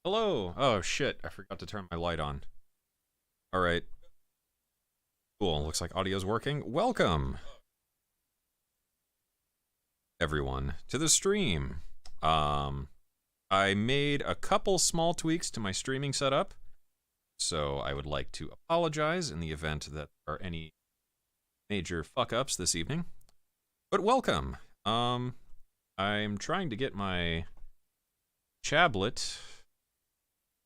Hello. Oh shit, I forgot to turn my light on. All right. Cool. Looks like audio's working. Welcome, everyone, to the stream. I made a couple small tweaks to my streaming setup, so I would like to apologize in the event that there are any major fuck-ups this evening. But welcome. I'm trying to get my chablet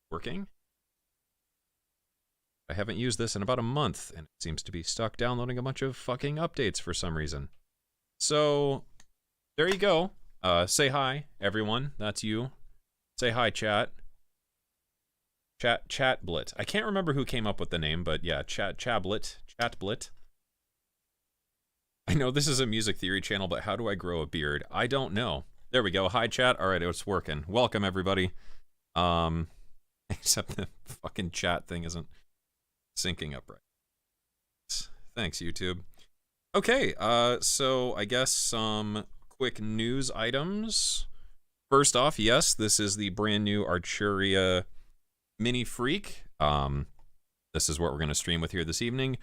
working. I haven't used this in about a month, and it seems to be stuck downloading a bunch of fucking updates for some reason. So, there you go. Say hi, everyone. That's you. Say hi, chat. Chatblit. I can't remember who came up with the name, but yeah, Chatblit. I know this is a music theory channel, but how do I grow a beard? I don't know. There we go. Hi, chat. All right, it's working. Welcome, everybody. Except the fucking chat thing isn't syncing up right. Thanks, YouTube. Okay, so I guess some quick news items. First off, yes, this is the brand new Arturia Minifreak. This is what we're going to stream with here this evening.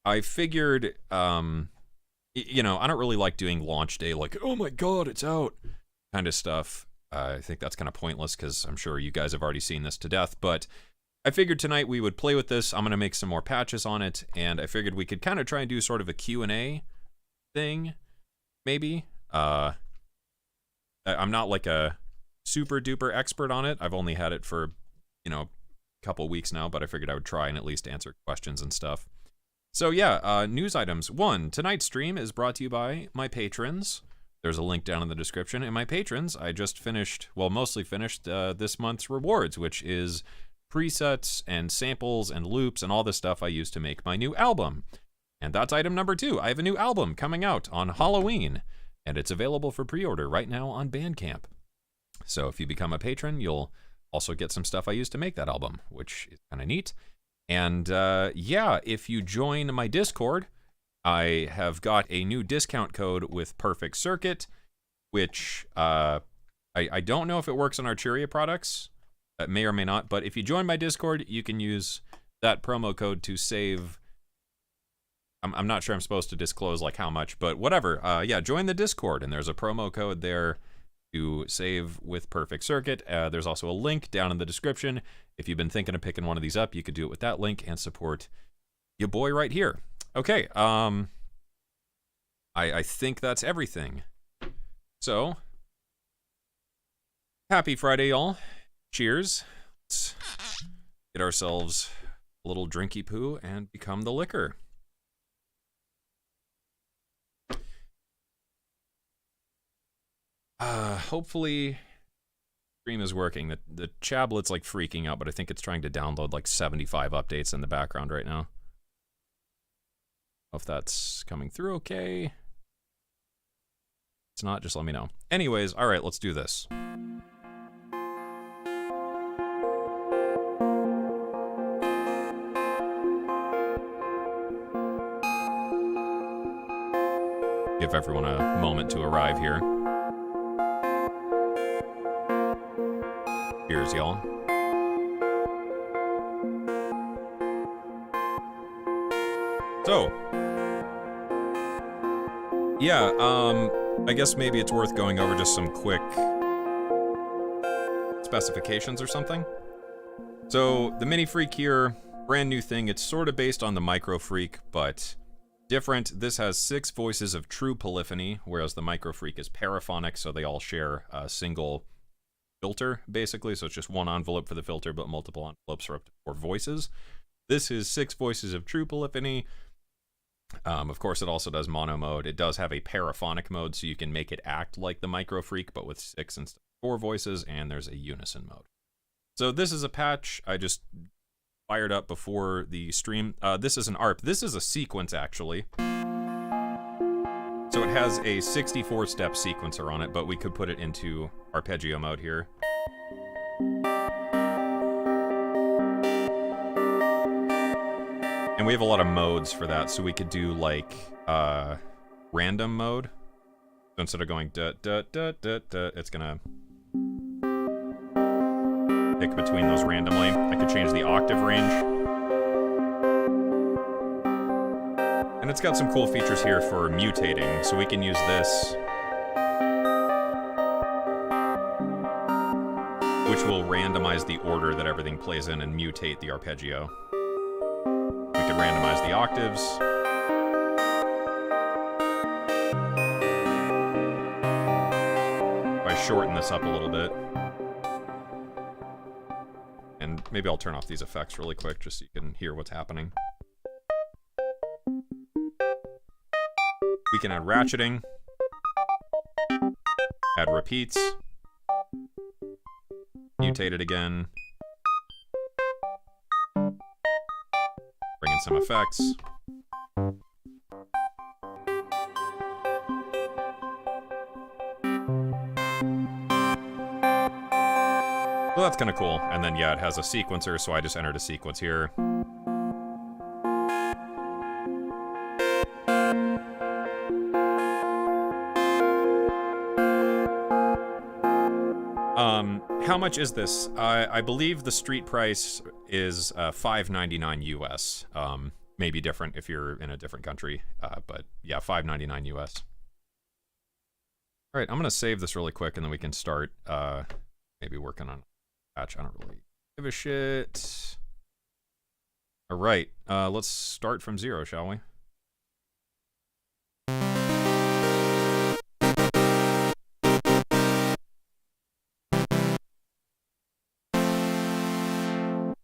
I figured, you know, I don't really like doing launch day, like, oh my god, it's out, kind of stuff. I think that's kind of pointless because I'm sure you guys have already seen this to death, but I figured tonight we would play with this. I'm going to make some more patches on it, and I figured we could kind of try and do sort of a QnA thing, maybe. I'm not like a super duper expert on it. I've only had it for, you know, a couple weeks now, but I figured I would try and at least answer questions and stuff. So yeah, news items. 1, tonight's stream is brought to you by my patrons. There's a link down in the description. And my patrons, I just finished, well, mostly finished this month's rewards, which is presets and samples and loops and all the stuff I use to make my new album. And that's item number 2. I have a new album coming out on Halloween, and it's available for pre-order right now on Bandcamp. So if you become a patron, you'll also get some stuff I used to make that album, which is kind of neat. And yeah, if you join my Discord, I have got a new discount code with Perfect Circuit, which I don't know if it works on Arturia products. It may or may not, but if you join my Discord, you can use that promo code to save. I'm not sure I'm supposed to disclose like how much, but whatever. Yeah, join the Discord, and there's a promo code there to save with Perfect Circuit. There's also a link down in the description. If you've been thinking of picking one of these up, you could do it with that link and support your boy right here. Okay, I think that's everything. So, happy Friday, y'all. Cheers. Let's get ourselves a little drinky poo and become the liquor. Hopefully stream is working. The chablet's like freaking out, but I think it's trying to download like 75 updates in the background right now. If that's coming through okay. If it's not, just let me know. Anyways, all right, let's do this. Give everyone a moment to arrive here. Cheers, y'all. So, yeah, I guess maybe it's worth going over just some quick specifications or something. So, the Minifreak here, brand new thing. It's sort of based on the Microfreak, but different. This has 6 voices of true polyphony, whereas the Microfreak is paraphonic, so they all share a single filter, basically. So it's just one envelope for the filter, but multiple envelopes for up to 4 voices. This is 6 voices of true polyphony. Of course, it also does mono mode. It does have a paraphonic mode, so you can make it act like the Microfreak, but with 6 instead of 4 voices, and there's a unison mode. So this is a patch I just fired up before the stream. This is an ARP. This is a sequence, actually. So it has a 64-step sequencer on it, but we could put it into arpeggio mode here. And we have a lot of modes for that, so we could do like random mode. So instead of going da da da da da, it's gonna pick between those randomly. I could change the octave range. And it's got some cool features here for mutating, so we can use this, which will randomize the order that everything plays in and mutate the arpeggio. We could randomize the octaves. If I shorten this up a little bit. And maybe I'll turn off these effects really quick just so you can hear what's happening. We can add ratcheting, add repeats, mutate it again, bring in some effects. Well, that's kind of cool. And then, yeah, it has a sequencer, so I just entered a sequence here. How much is this? I believe the street price is $5.99 US. Maybe different if you're in a different country, but yeah, $5.99 US. All right, I'm gonna save this really quick, and then we can start maybe working on a patch. I don't really give a shit. All right, let's start from 0, shall we?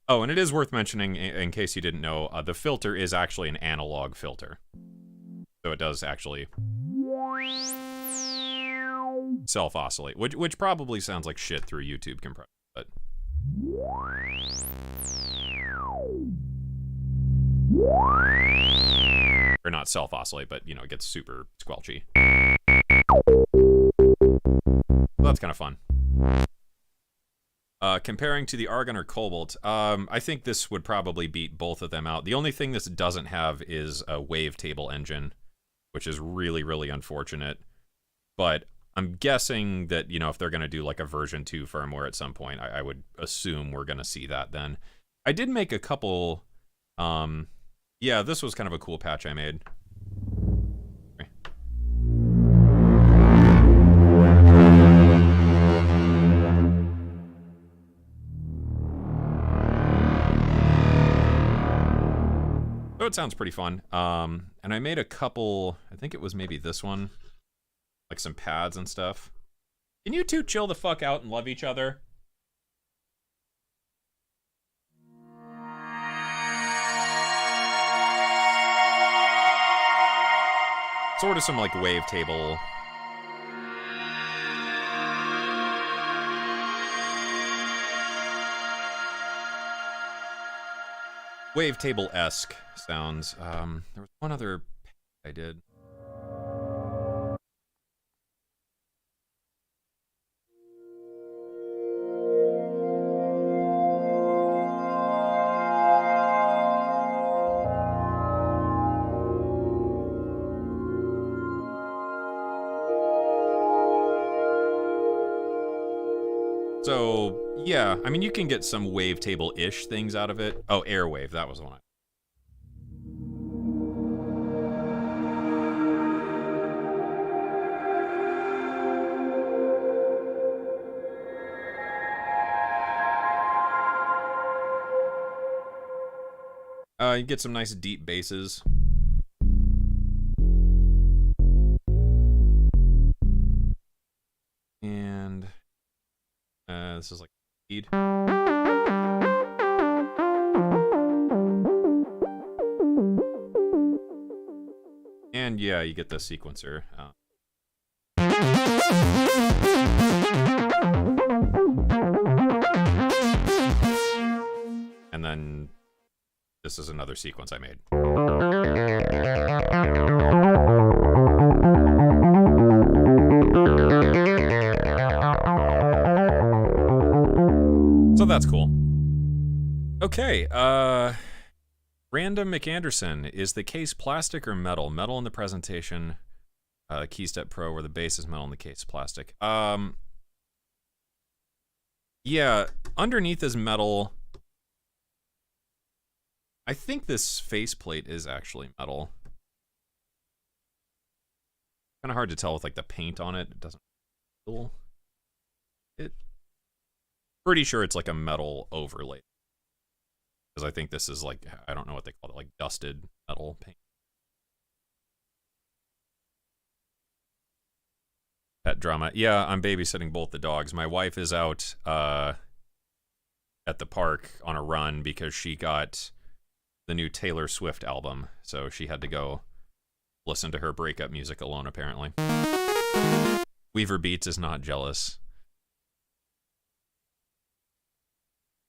Oh, and it is worth mentioning, in case you didn't know, the filter is actually an analog filter. So it does actually self-oscillate, which probably sounds like shit through YouTube compression, but... Or not self-oscillate, but, you know, it gets super squelchy. So that's kind of fun. Comparing to the Argon or Cobalt, I think this would probably beat both of them out. The only thing this doesn't have is a wavetable engine, which is really, really unfortunate. But I'm guessing that, you know, if they're going to do like a version 2 firmware at some point, I would assume we're going to see that then. I did make a couple, yeah, this was kind of a cool patch I made. So it sounds pretty fun. And I made a couple, I think it was maybe this one, like some pads and stuff. Can you two chill the fuck out and love each other? Sort of some like wavetable. Wavetable-esque sounds. There was one other I did. So, yeah, I mean, you can get some wavetable-ish things out of it. Oh, Airwave, that was one. You get some nice deep basses. And this is like speed. And yeah, you get the sequencer. And then this is another sequence I made. So that's cool. Okay, Random McAnderson, is the case plastic or metal? Metal in the presentation, Keystep Pro, where the base is metal and the case plastic. Yeah, underneath is metal. I think this faceplate is actually metal. Kind of hard to tell with like the paint on it. It doesn't feel it. Pretty sure it's like a metal overlay. Because I think this is like, I don't know what they call it, like dusted metal paint. Pet drama. Yeah, I'm babysitting both the dogs. My wife is out at the park on a run because she got the new Taylor Swift album. So she had to go listen to her breakup music alone, apparently. Weaver Beats is not jealous.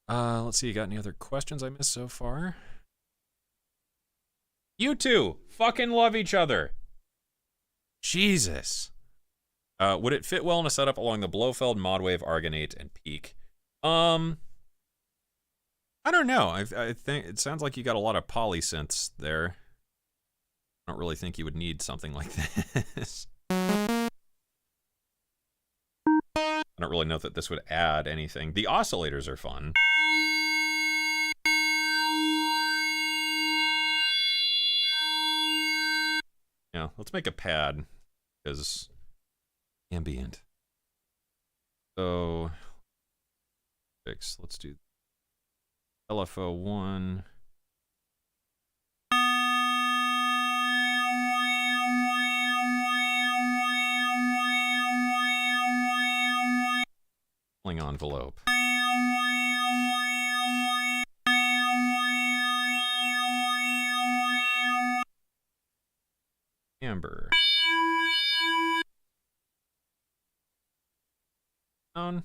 Let's see, you got any other questions I missed so far? You two fucking love each other. Jesus. Would it fit well in a setup along the Blofeld, Modwave, Argonate, and Peak? I don't know. I think it sounds like you got a lot of polysynths there. I don't really think you would need something like this. I don't really know that this would add anything. The oscillators are fun. Yeah, let's make a pad, because ambient. So, let's do LFO1. Envelope. Amber. Down.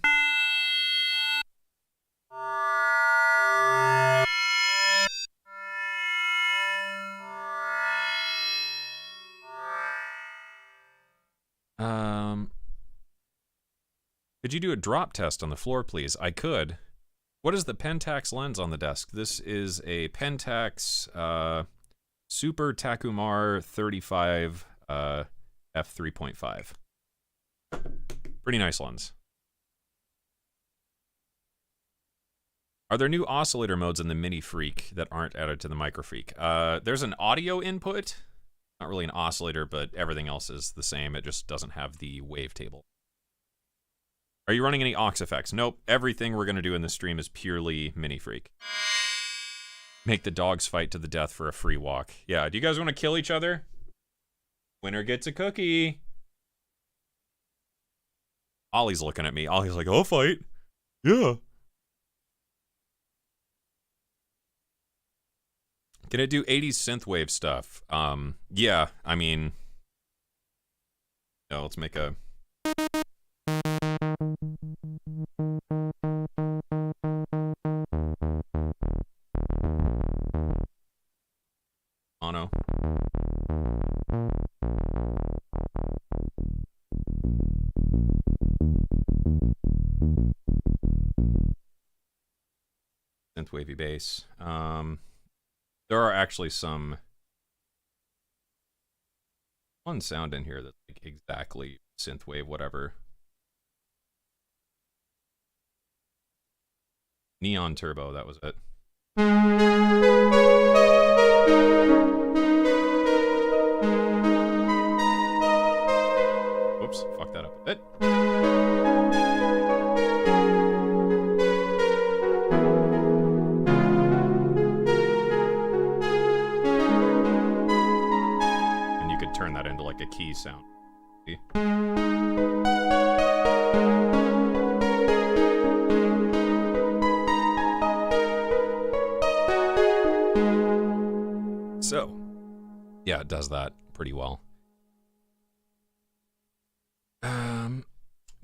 Could you do a drop test on the floor, please? I could. What is the Pentax lens on the desk? This is a Pentax Super Takumar 35 f3.5. Pretty nice lens. Are there new oscillator modes in the Minifreak that aren't added to the Microfreak? There's an audio input. Not really an oscillator, but everything else is the same. It just doesn't have the wavetable. Are you running any aux effects? Nope. Everything we're going to do in this stream is purely Minifreak. Make the dogs fight to the death for a free walk. Yeah, do you guys want to kill each other? Winner gets a cookie. Ollie's looking at me. Ollie's like, I'll fight. Yeah. Can it do 80s synthwave stuff? Yeah, I mean... No, let's make a... Mono. Synthwavy bass. There are actually some fun sound in here that's like exactly synthwave, whatever. Neon Turbo, that was it. Whoops, fucked that up a bit. And you could turn that into like a key sound. See? So, yeah, it does that pretty well.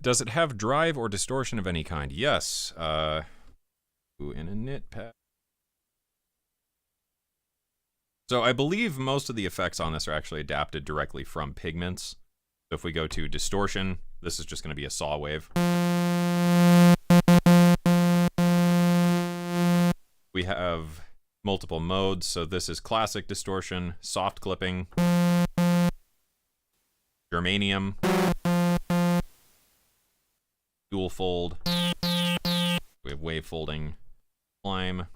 Does it have drive or distortion of any kind? Yes. In a knit pad. So I believe most of the effects on this are actually adapted directly from pigments. So if we go to distortion, this is just going to be a saw wave. We have multiple modes, so this is classic distortion, soft clipping, germanium, dual fold, passive wave folding climb.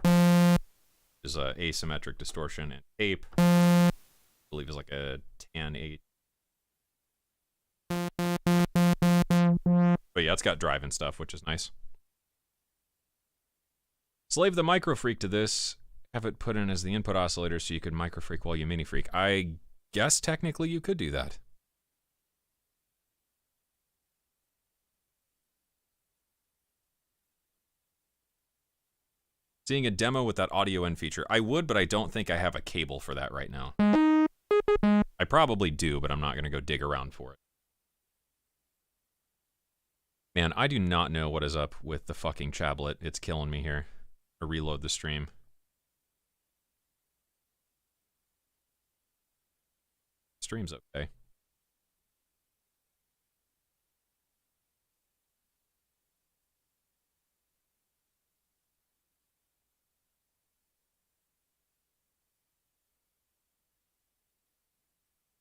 Is a asymmetric distortion and tape. I believe is like a tan 8. But yeah, it's got drive and stuff, which is nice. Slave the microfreak to this. Have it put in as the input oscillator so you could microfreak while you minifreak. I guess technically you could do that. Seeing a demo with that audio in feature. I would, but I don't think I have a cable for that right now. I probably do, but I'm not going to go dig around for it. Man, I do not know what is up with the fucking chablet. It's killing me here. I'll reload the stream. Stream's okay.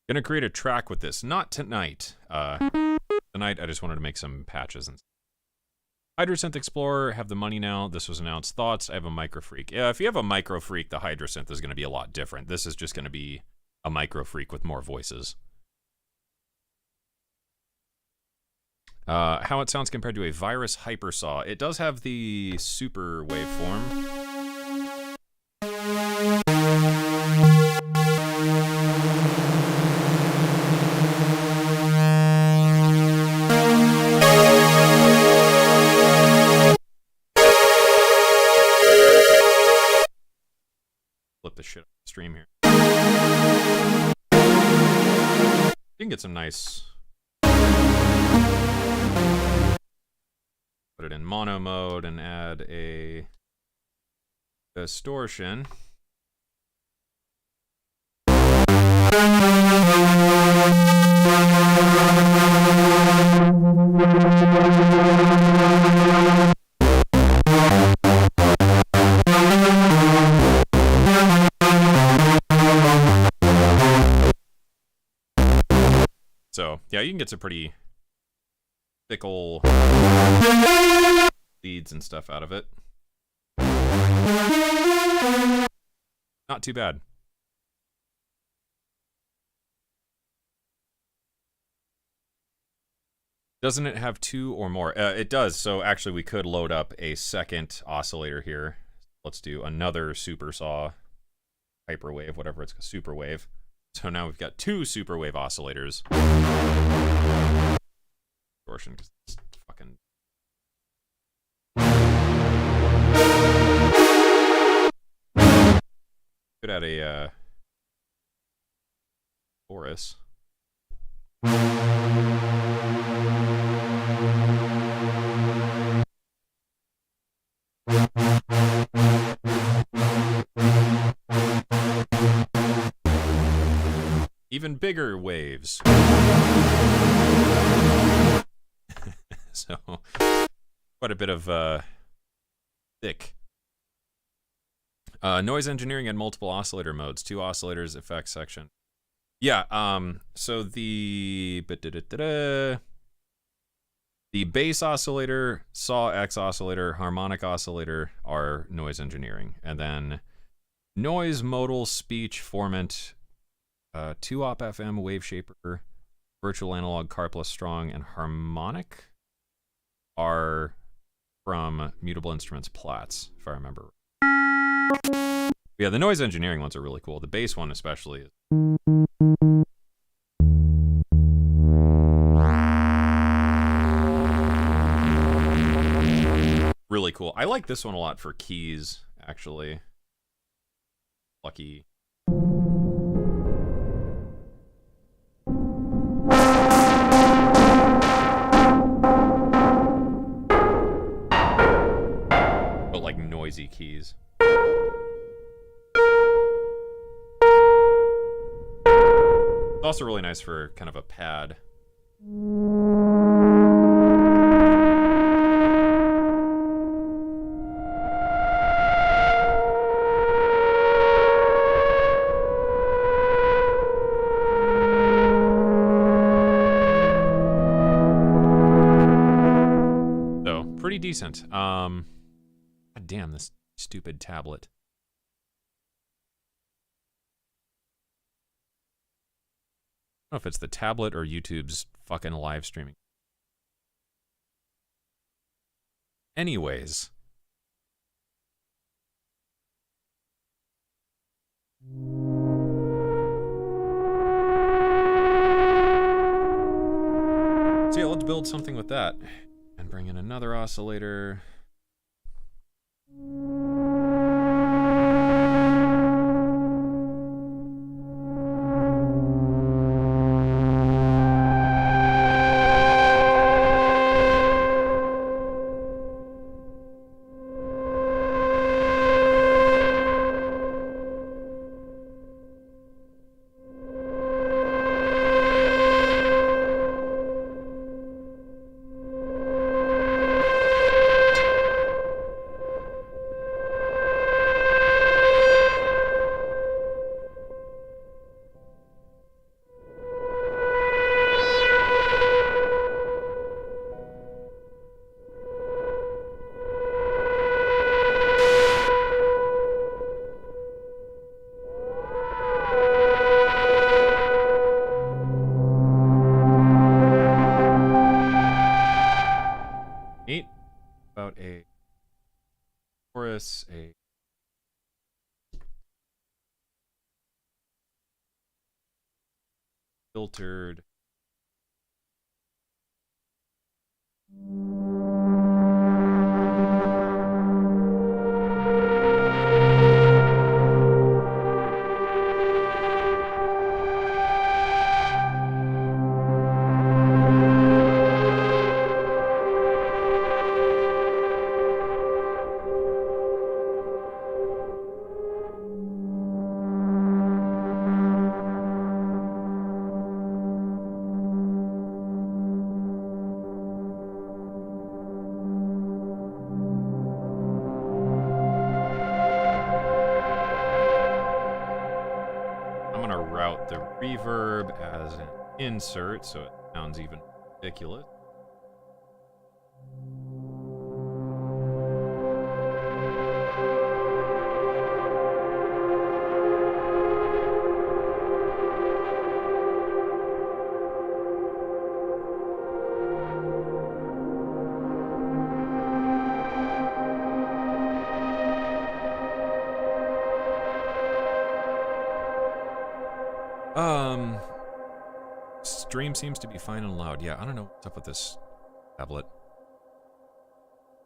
Gonna create a track with this. Not tonight. Tonight I just wanted to make some patches and Hydrosynth Explorer, have the money now. This was announced. Thoughts? I have a microfreak. Yeah, if you have a microfreak, the Hydrosynth is gonna be a lot different. This is just gonna be a microfreak with more voices. How it sounds compared to a virus hypersaw. It does have the super waveform. Flip the shit up the stream here. You can get some nice. Put it in mono mode and add a distortion. So, yeah, you can get some pretty fickle leads and stuff out of it. Not too bad. Doesn't it have 2 or more? It does, so actually we could load up a second oscillator here. Let's do another supersaw, hyperwave, whatever it's called, superwave. So now we've got 2 superwave oscillators. Distortion, because it's fucking... Could add a chorus. Even bigger waves. So, quite a bit of thick. Noise engineering and multiple oscillator modes. 2 oscillators, effects section. Yeah, so the bass oscillator, saw X oscillator, harmonic oscillator are noise engineering. And then noise, modal, speech, formant, 2-op FM, wave shaper, virtual analog, car plus strong, and harmonic are from Mutable Instruments Plaits, if I remember. Yeah, the noise engineering ones are really cool. The bass one especially is really cool. I like this one a lot for keys, actually. Lucky. But like noisy keys. It's also really nice for kind of a pad. So, pretty decent. damn, this stupid tablet. I don't know if it's the tablet or YouTube's fucking live streaming. Anyways. So yeah, let's build something with that. And bring in another oscillator. A filtered reverb as an insert, so it sounds even ridiculous. Stream seems to be fine and loud. Yeah, I don't know what's up with this tablet.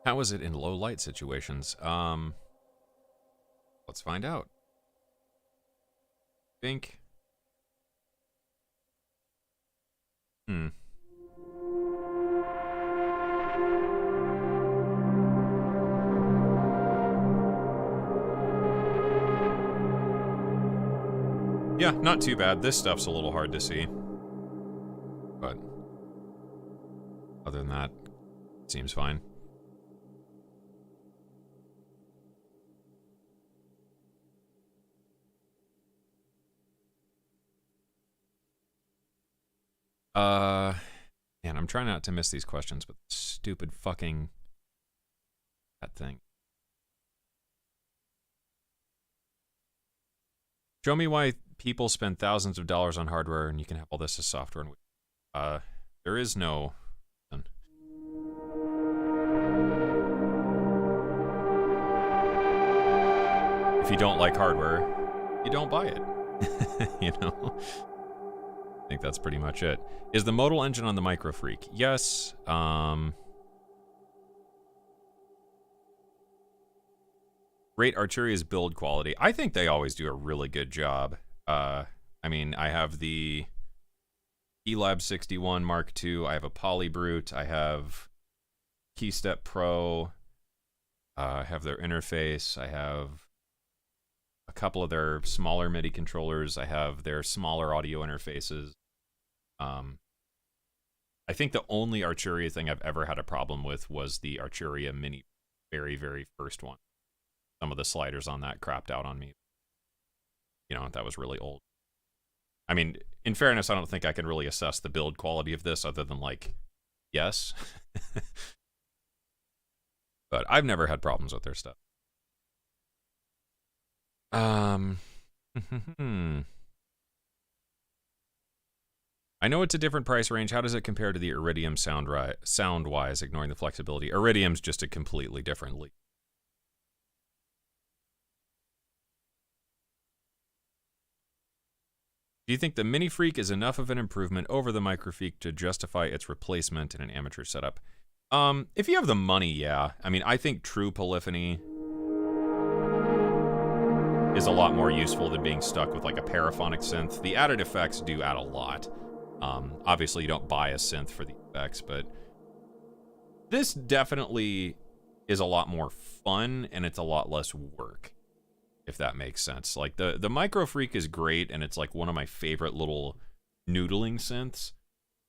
How is it in low light situations? Let's find out. Think. Yeah, not too bad. This stuff's a little hard to see. But other than that, it seems fine. Man, I'm trying not to miss these questions, but stupid fucking that thing. Show me why people spend thousands of dollars on hardware and you can have all this as software. And there is no. If you don't like hardware, you don't buy it. You know? I think that's pretty much it. Is the modal engine on the Microfreak? Yes. Rate Arturia's build quality. I think they always do a really good job. I mean, I have the Elab 61 Mark II. I have a Polybrute. I have Keystep Pro. I have their interface. I have a couple of their smaller MIDI controllers. I have their smaller audio interfaces. I think the only Arturia thing I've ever had a problem with was the Arturia Mini, very, very first one. Some of the sliders on that crapped out on me. You know, that was really old. I mean, in fairness, I don't think I can really assess the build quality of this other than, like, yes. But I've never had problems with their stuff. I know it's a different price range. How does it compare to the Iridium sound-wise, ignoring the flexibility? Iridium's just a completely different league. Do you think the Minifreak is enough of an improvement over the Microfreak to justify its replacement in an amateur setup? If you have the money, yeah. I mean, I think true polyphony is a lot more useful than being stuck with like a paraphonic synth. The added effects do add a lot. Obviously, you don't buy a synth for the effects, but this definitely is a lot more fun and it's a lot less work, if that makes sense. Like the Microfreak is great and it's like one of my favorite little noodling synths,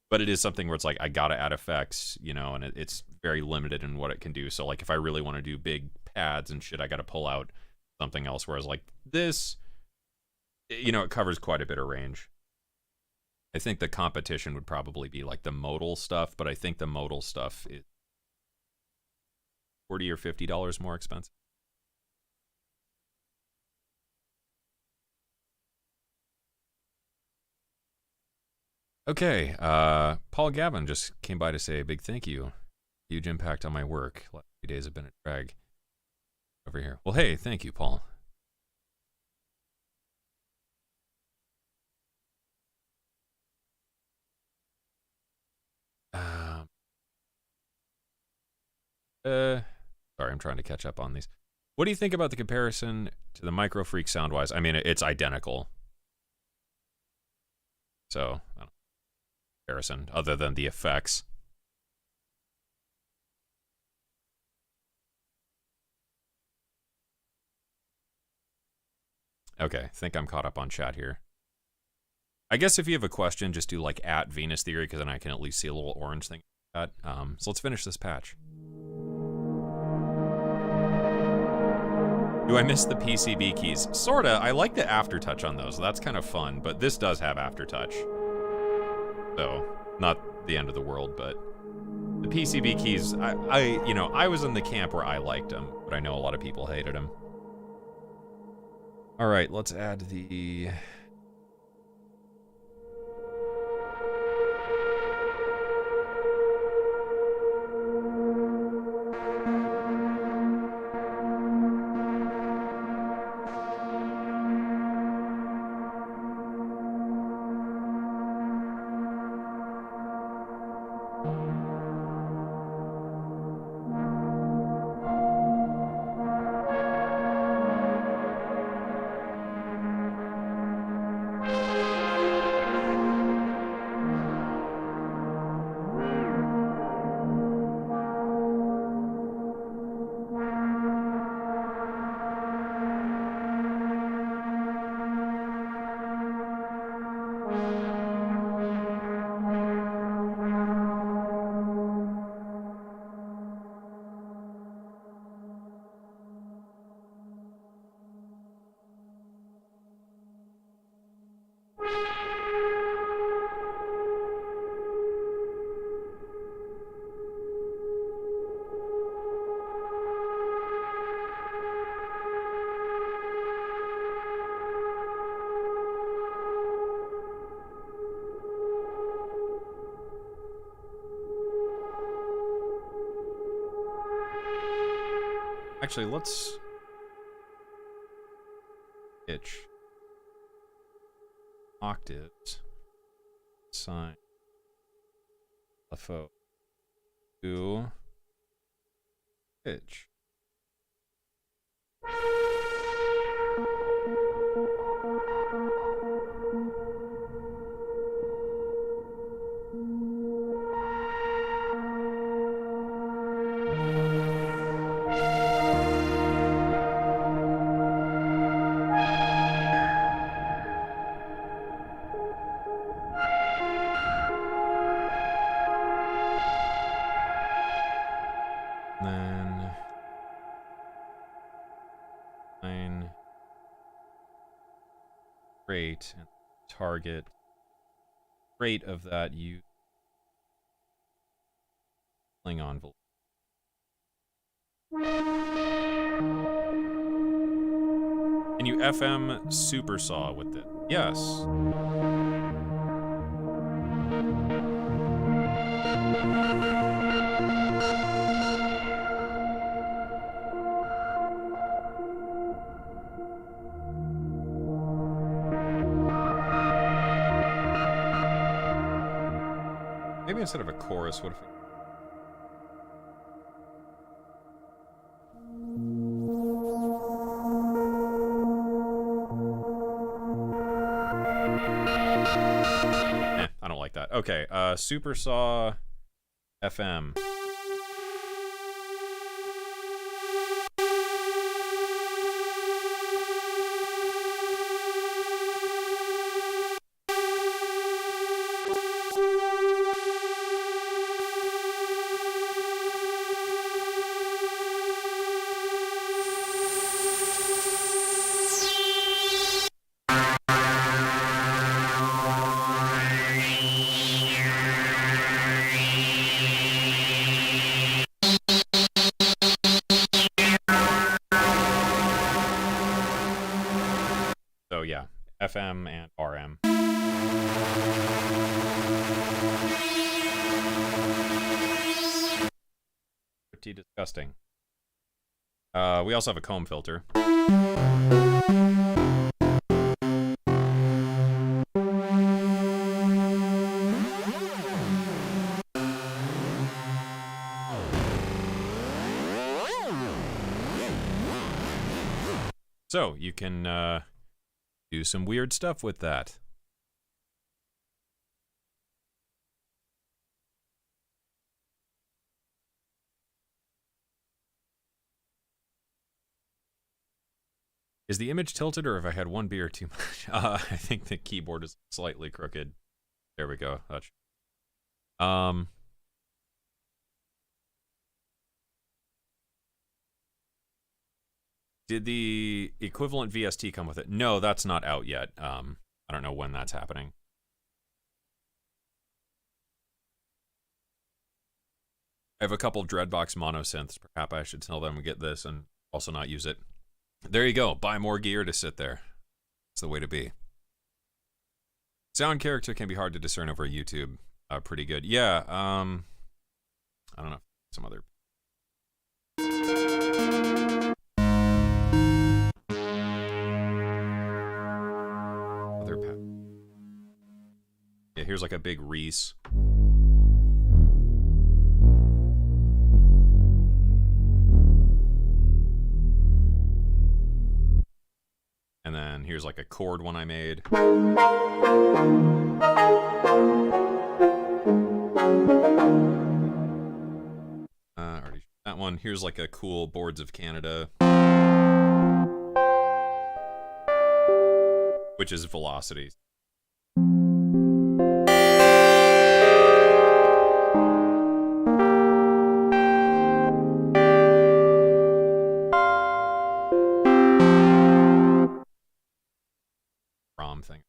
but it is something where it's like I gotta add effects, you know, and it's very limited in what it can do. So like if I really want to do big pads and shit, I gotta pull out something else. Whereas like this, you know, it covers quite a bit of range. I think the competition would probably be like the modal stuff, but I think the modal stuff is $40 or $50 more expensive. Okay, Paul Gavin just came by to say a big thank you. Huge impact on my work. Last few days have been a drag over here. Well, hey, thank you, Paul. Sorry, I'm trying to catch up on these. What do you think about the comparison to the Microfreak sound-wise? I mean, it's identical. So, I don't know. Comparison, other than the effects. Okay, I think I'm caught up on chat here. I guess if you have a question, just do like @ Venus Theory, because then I can at least see a little orange thing. So let's finish this patch. Do I miss the PCB keys? Sorta. I like the aftertouch on those. That's kind of fun, but this does have aftertouch. So, not the end of the world, but the PCB keys, I was in the camp where I liked them, but I know a lot of people hated them. All right, let's add the... Actually, let's pitch octaves, sine, LFO, to pitch. And target rate of that you envelope. Can you FM supersaw with it? Yes. Maybe instead of a chorus, what if we... I don't like that. Okay, supersaw FM. So yeah, FM and RM. Pretty disgusting. We also have a comb filter. So you can do some weird stuff with that. Is the image tilted, or have I had one beer too much? I think the keyboard is slightly crooked. There we go. That's... Did the equivalent VST come with it? No, that's not out yet. I don't know when that's happening. I have a couple Dreadbox mono synths. Perhaps I should tell them to get this and also not use it. There you go. Buy more gear to sit there. It's the way to be. Sound character can be hard to discern over YouTube. Pretty good. Yeah. I don't know. Some other... Yeah, here's like a big Reese. And then here's like a chord one I made. Already that one. Here's like a cool Boards of Canada, which is velocity. Thing.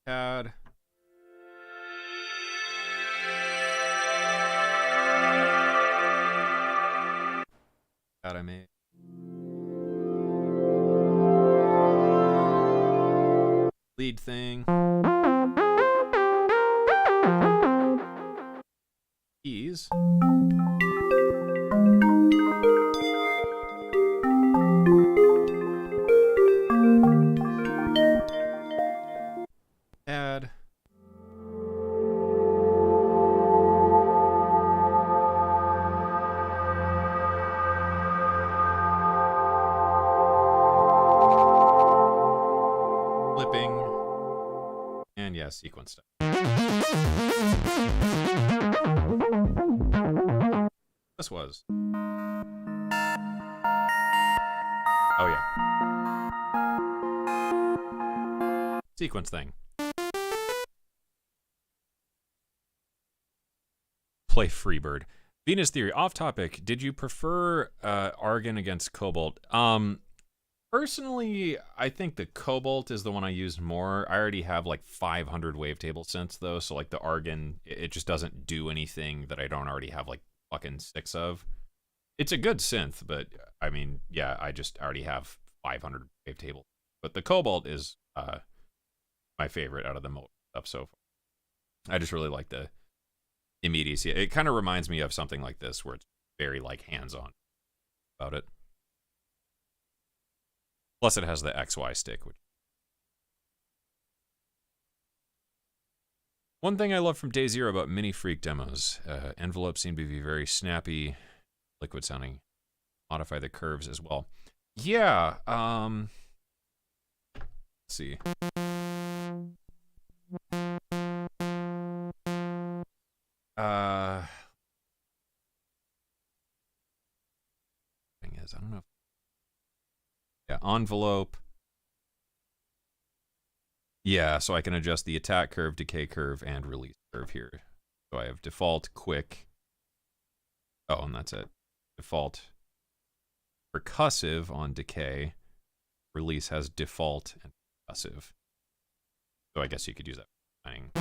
CAD. CAD I made. Lead thing. Keys. Add. Flipping. And yeah, sequence stuff. This was. Oh yeah. Sequence thing. Play Freebird. Venus Theory, off topic. Did you prefer Argon against Cobalt? Personally, I think the Cobalt is the one I used more. I already have like 500 wavetable synths though, so like the Argon, it just doesn't do anything that I don't already have like fucking 6 of. It's a good synth, but I mean, yeah, I just already have 500 wavetable. But the Cobalt is my favorite out of the stuff so far. I just really like the immediacy. It kind of reminds me of something like this where it's very like hands-on about it. Plus it has the XY stick. Which... One thing I love from day zero about Minifreak demos, envelopes seem to be very snappy, liquid sounding. Modify the curves as well. Yeah, let's see. Thing is, I don't know. Yeah, envelope. Yeah, so I can adjust the attack curve, decay curve, and release curve here. So I have default, quick. Oh, and that's it. Default percussive on decay. Release has default and percussive. So I guess you could use that for playing.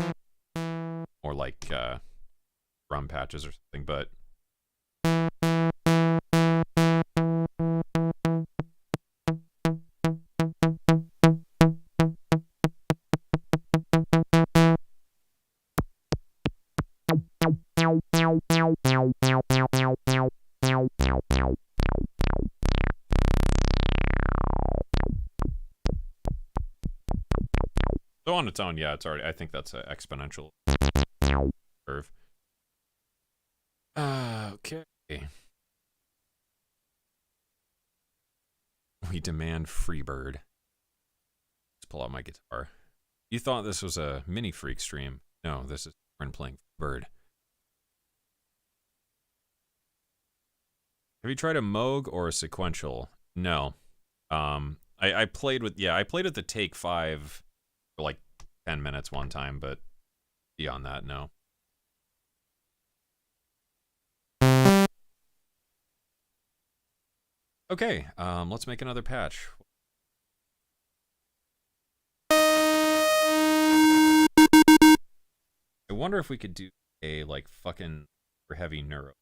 Or like drum patches or something, but so on its own, yeah, it's already, I think that's an exponential curve. Okay. We demand Freebird. Let's pull out my guitar. You thought this was a Minifreak stream. No, this is Aaron playing Bird. Have you tried a Moog or a sequential? No. I played with, yeah, I played with the Take 5 for like 10 minutes one time, but beyond that, no. Okay, let's make another patch. I wonder if we could do a, like, fucking super heavy neuro.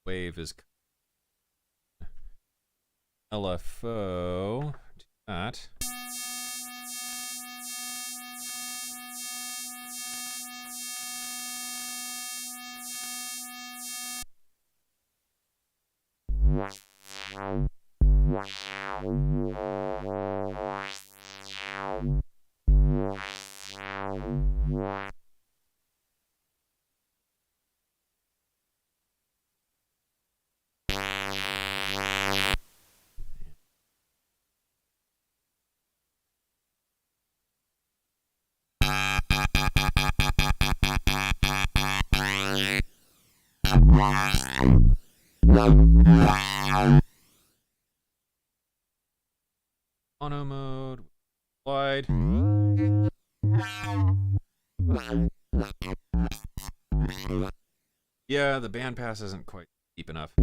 Wave is LFO. Do that. Mono mode. Wide. Yeah, the bandpass isn't quite deep enough.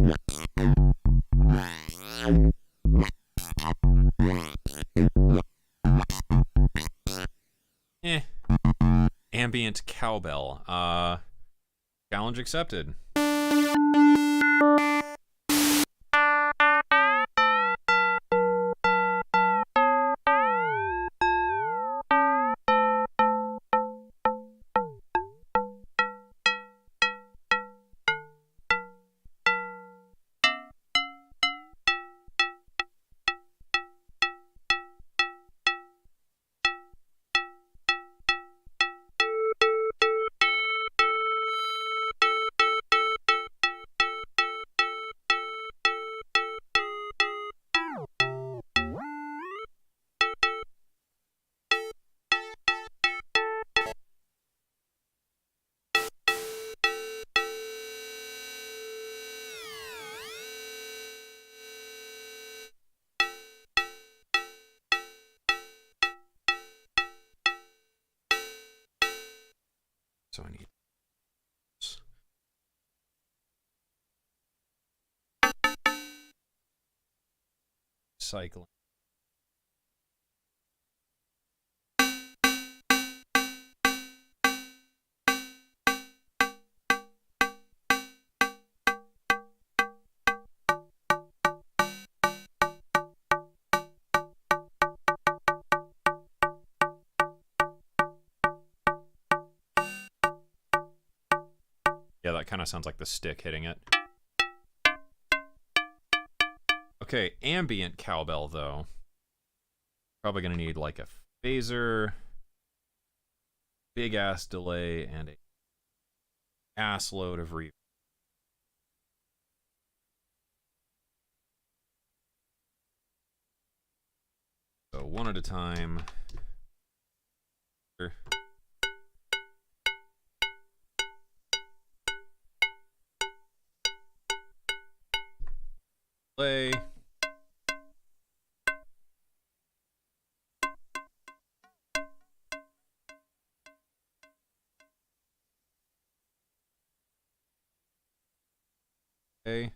Ambient cowbell. Challenge accepted. So I need cycling. Yeah, that kind of sounds like the stick hitting it. Okay, ambient cowbell, though. Probably going to need, like, a phaser, big-ass delay, and a ass load of reverb. So, one at a time. Play. Okay.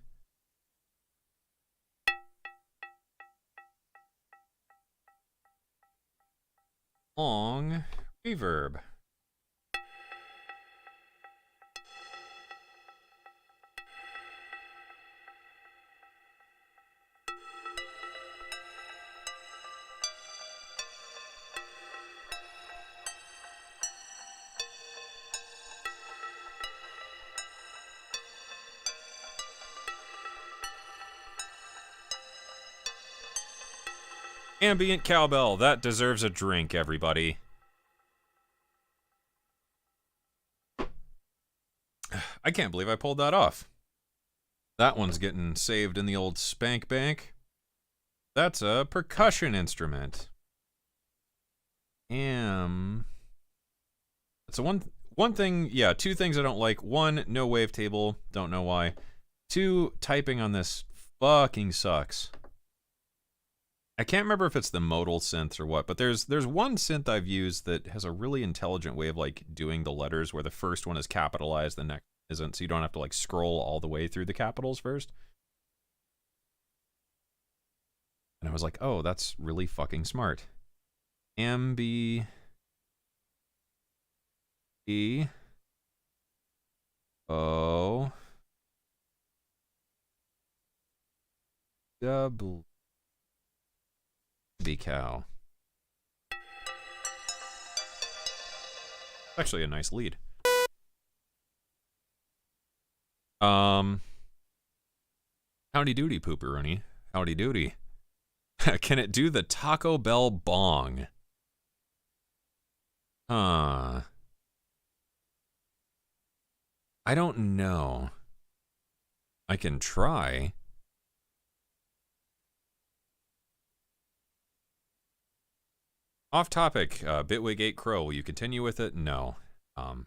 Long reverb. Ambient cowbell. That deserves a drink, everybody. I can't believe I pulled that off. That one's getting saved in the old spank bank. That's a percussion instrument. So one thing, yeah, two things I don't like. One, no wavetable. Don't know why. Two, typing on this fucking sucks. I can't remember if it's the modal synth or what, but there's one synth I've used that has a really intelligent way of like doing the letters where the first one is capitalized, the next isn't, so you don't have to like scroll all the way through the capitals first. And I was like, oh, that's really fucking smart. Ambient O double B cow. Actually a nice lead. Howdy doody, pooperoonie. Howdy doody. Can it do the Taco Bell bong? Huh. I don't know. I can try. Off topic, Bitwig 8 Crow, will you continue with it? No. No.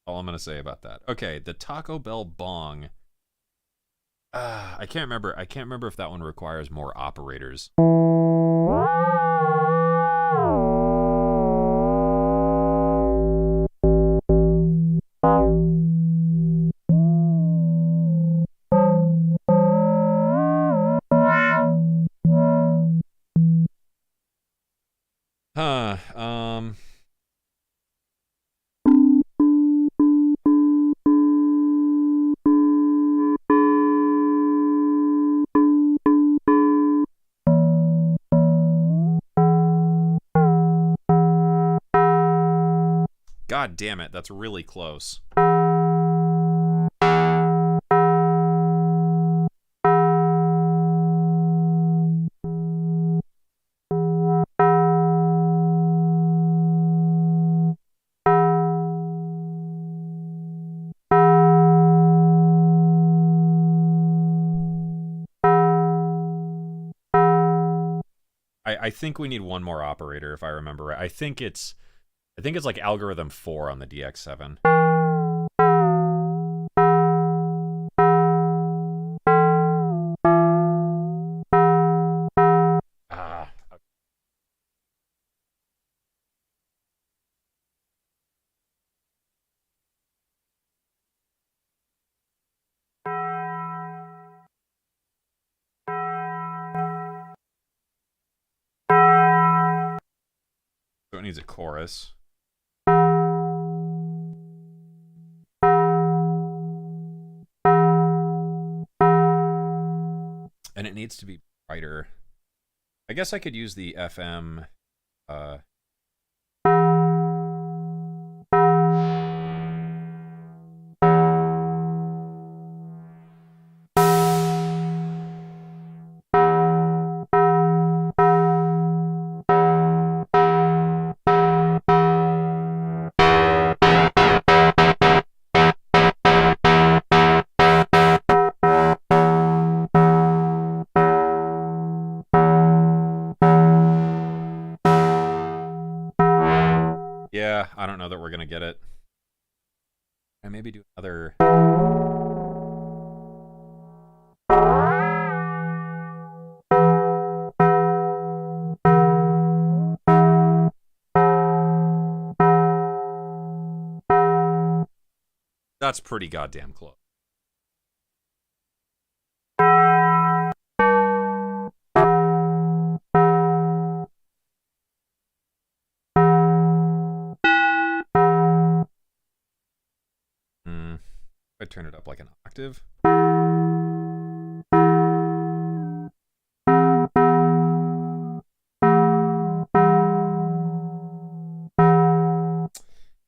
All I'm gonna say about that. Okay, the Taco Bell bong. I can't remember. I can't remember if that one requires more operators. Huh. God damn it, that's really close. I think we need one more operator if I remember right. I think it's like algorithm 4 on the DX7. So it needs a chorus. And it needs to be brighter. I guess I could use the FM. Yeah, I don't know that we're gonna get it. And maybe do another. That's pretty goddamn close. I turn it up like an octave.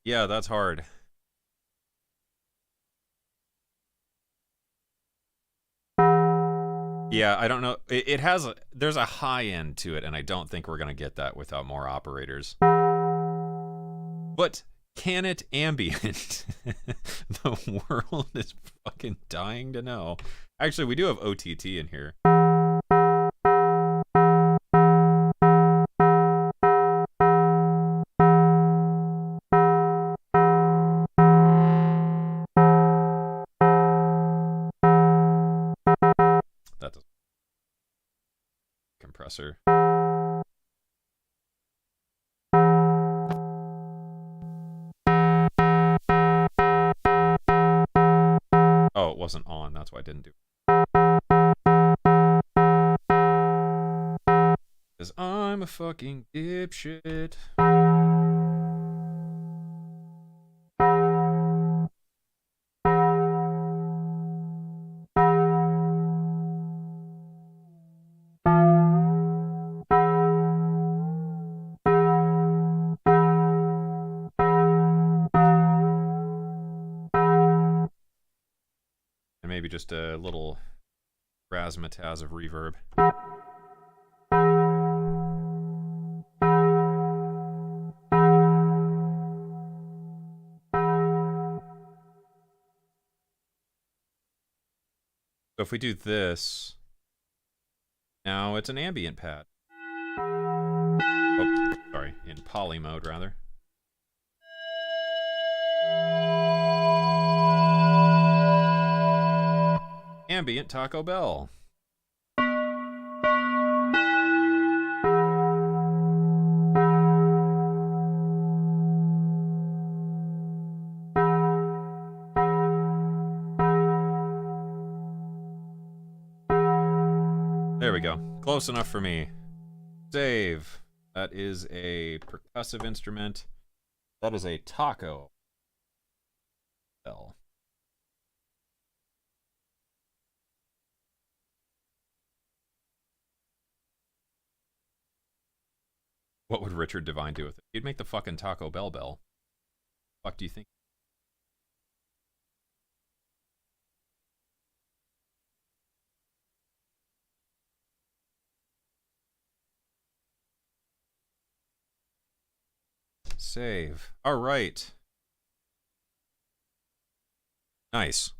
Yeah, that's hard. Yeah, I don't know. It has there's a high end to it, and I don't think we're gonna get that without more operators. But can it ambient? The world is fucking dying to know. Actually, we do have OTT in here. That doesn't. Compressor. Oh, it wasn't on. That's why I didn't do it. Because I'm a fucking dipshit. Maybe just a little razzmatazz of reverb. So if we do this, now it's an ambient pad. Oh, sorry, in poly mode rather. Ambient Taco Bell. There we go. Close enough for me. Save. That is a percussive instrument. That is a taco bell. What would Richard Devine do with it? He'd make the fucking Taco Bell bell. Fuck do you think? Save. All right. Nice.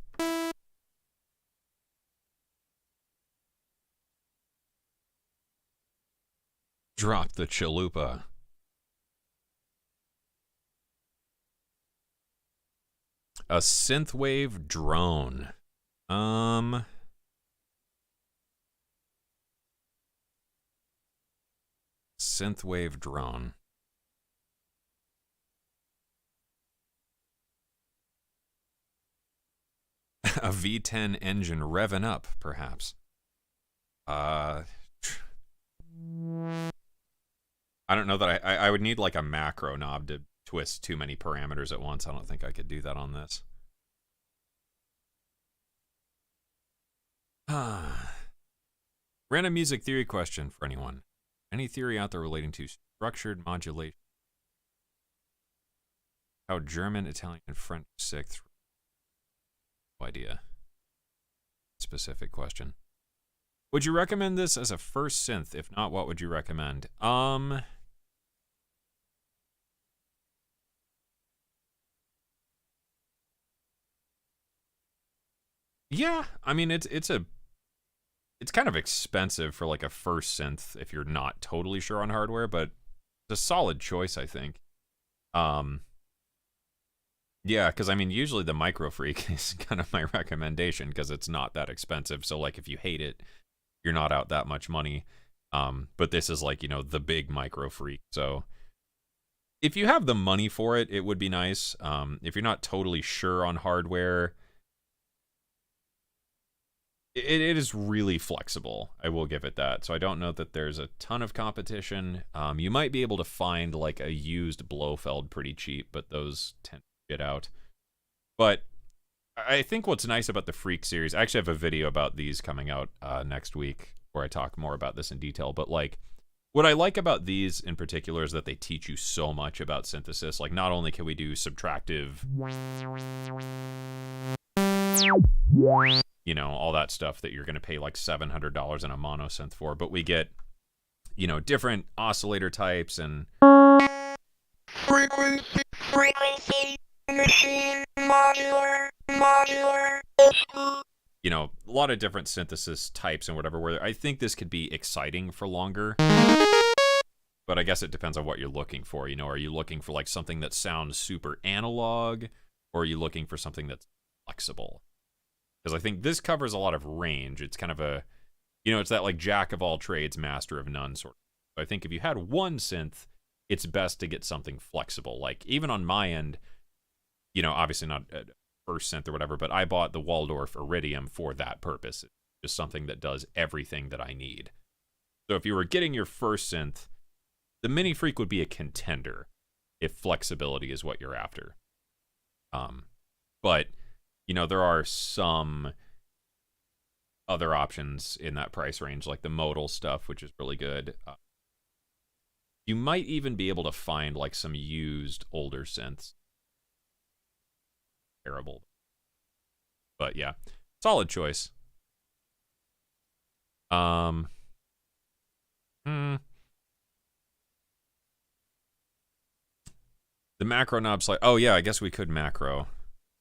Drop the chalupa. A synthwave drone. Synthwave drone. A V10 engine revving up, perhaps. I I don't know that I would need like a macro knob to twist too many parameters at once. I don't think I could do that on this. Random music theory question for anyone. Any theory out there relating to structured modulation? How German, Italian, and French sixth? No idea. Specific question. Would you recommend this as a first synth? If not, what would you recommend? Yeah, I mean it's kind of expensive for like a first synth if you're not totally sure on hardware, but it's a solid choice, I think. Yeah, because I mean usually the Minifreak is kind of my recommendation because it's not that expensive. So like if you hate it, you're not out that much money. But this is like, you know, the big Minifreak. So if you have the money for it, it would be nice. If you're not totally sure on hardware, it is really flexible. I will give it that. So I don't know that there's a ton of competition. You might be able to find like a used Blofeld pretty cheap, but those tend to get out. But I think what's nice about the Freak series, I actually have a video about these coming out next week where I talk more about this in detail. But like, what I like about these in particular is that they teach you so much about synthesis. Like, not only can we do subtractive, you know, all that stuff that you're going to pay like $700 in a mono synth for, but we get, you know, different oscillator types and frequency, machine, modular, you know, a lot of different synthesis types and whatever, where I think this could be exciting for longer. But I guess it depends on what you're looking for. You know, are you looking for like something that sounds super analog, or are you looking for something that's flexible? Because I think this covers a lot of range. It's kind of a, you know, it's that like jack of all trades, master of none sort of. So I think if you had one synth, it's best to get something flexible. Like even on my end, you know, obviously not a first synth or whatever, but I bought the Waldorf Iridium for that purpose. It's just something that does everything that I need. So if you were getting your first synth, the Minifreak would be a contender if flexibility is what you're after. But you know, there are some other options in that price range, like the modal stuff, which is really good. You might even be able to find like some used older synths. Terrible. But yeah, solid choice. The macro knob's like, oh yeah, I guess we could macro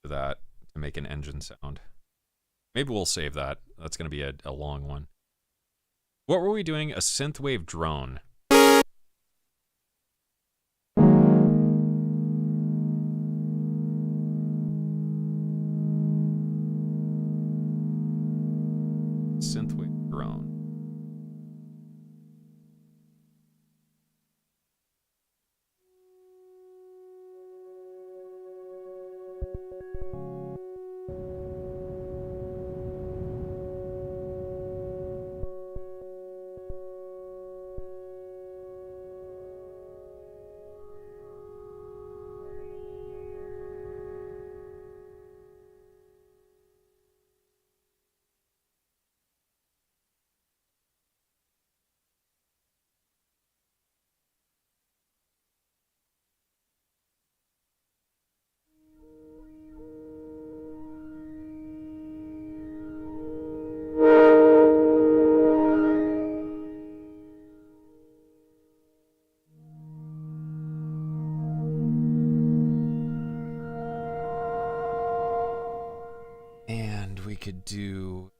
to that to make an engine sound. Maybe we'll save that. That's going to be a long one. What were we doing? A Synthwave drone. Synthwave drone. And we could do...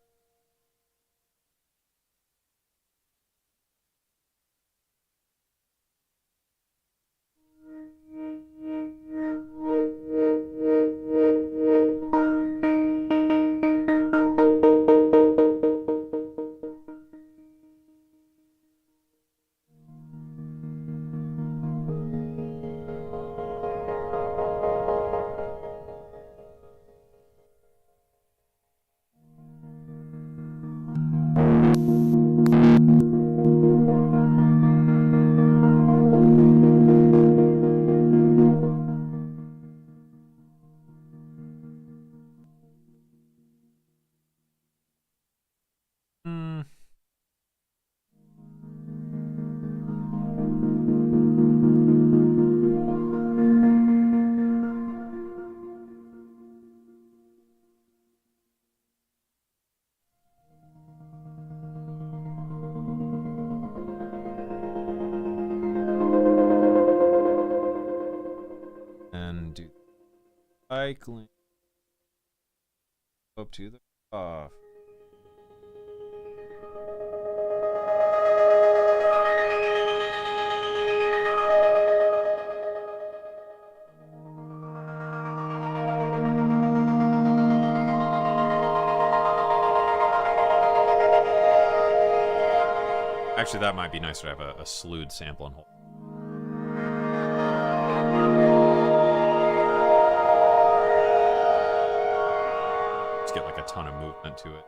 cycling up to the off. Actually, that might be nicer to have a slewed sample and hold. Just get like a ton of movement to it.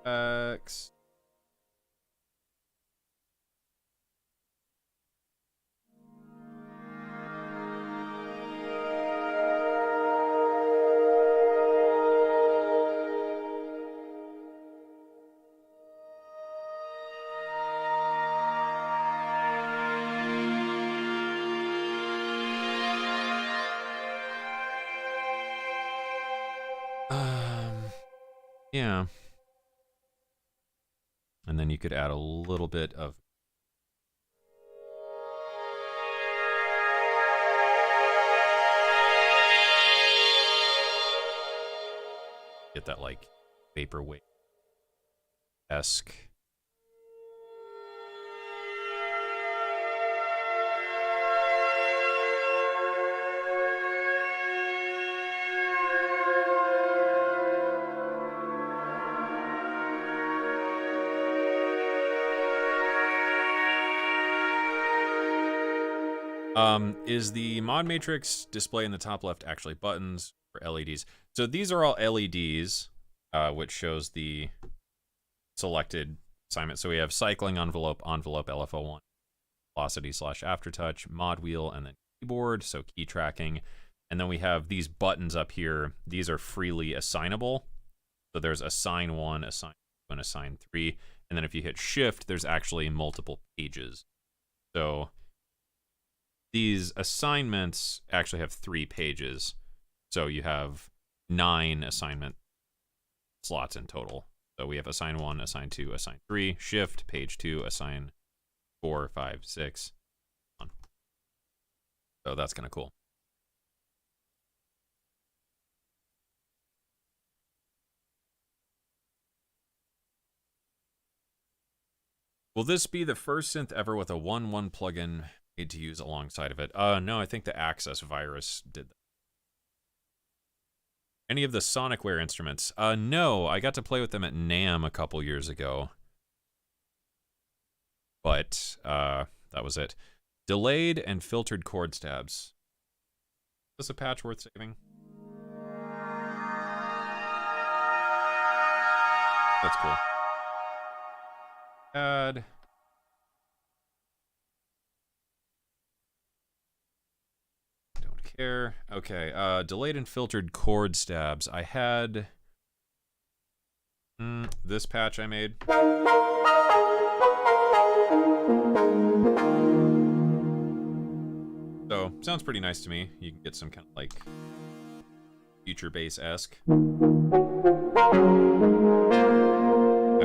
X. Yeah. And then you could add a little bit of get that like vaporwave-esque. Is the mod matrix display in the top left actually buttons or LEDs? So these are all LEDs, which shows the selected assignment. So we have cycling envelope, LFO1, velocity / aftertouch, mod wheel, and then keyboard, so key tracking. And then we have these buttons up here. These are freely assignable. So there's assign 1, assign 2, and assign 3. And then if you hit shift, there's actually multiple pages. So these assignments actually have 3 pages. So you have 9 assignment slots in total. So we have assign 1, assign 2, assign 3, shift, page 2, assign 4, 5, 6. So that's kind of cool. Will this be the first synth ever with a 1.1 plugin made to use alongside of it? No, I think the Access virus did that. Any of the Sonicware instruments? No, I got to play with them at NAMM a couple years ago. But, that was it. Delayed and filtered chord stabs. Is this a patch worth saving? That's cool. Add. Don't care. Okay, delayed and filtered chord stabs. I had this patch I made. So, sounds pretty nice to me. You can get some kind of like future bass-esque.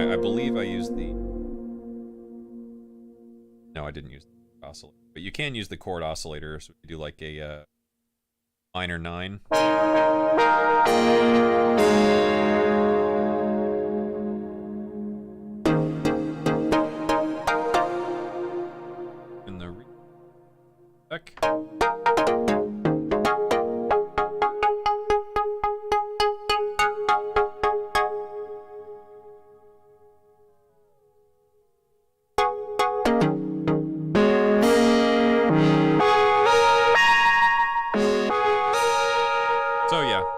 I believe I used the... No, I didn't use the oscillator. But you can use the chord oscillator, so you do like a minor 9. In the sec.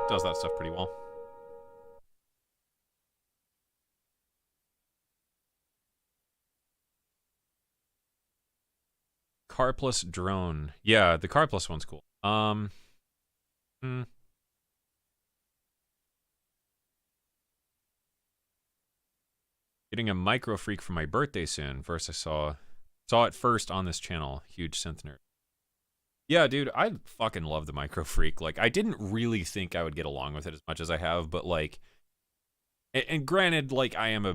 Does that stuff pretty well. Carpless drone. Yeah, the Carpless one's cool. Getting a micro freak for my birthday soon. First I saw it first on this channel. Huge synth nerd. Yeah, dude, I fucking love the micro freak. Like, I didn't really think I would get along with it as much as I have, but like, and granted, like, I am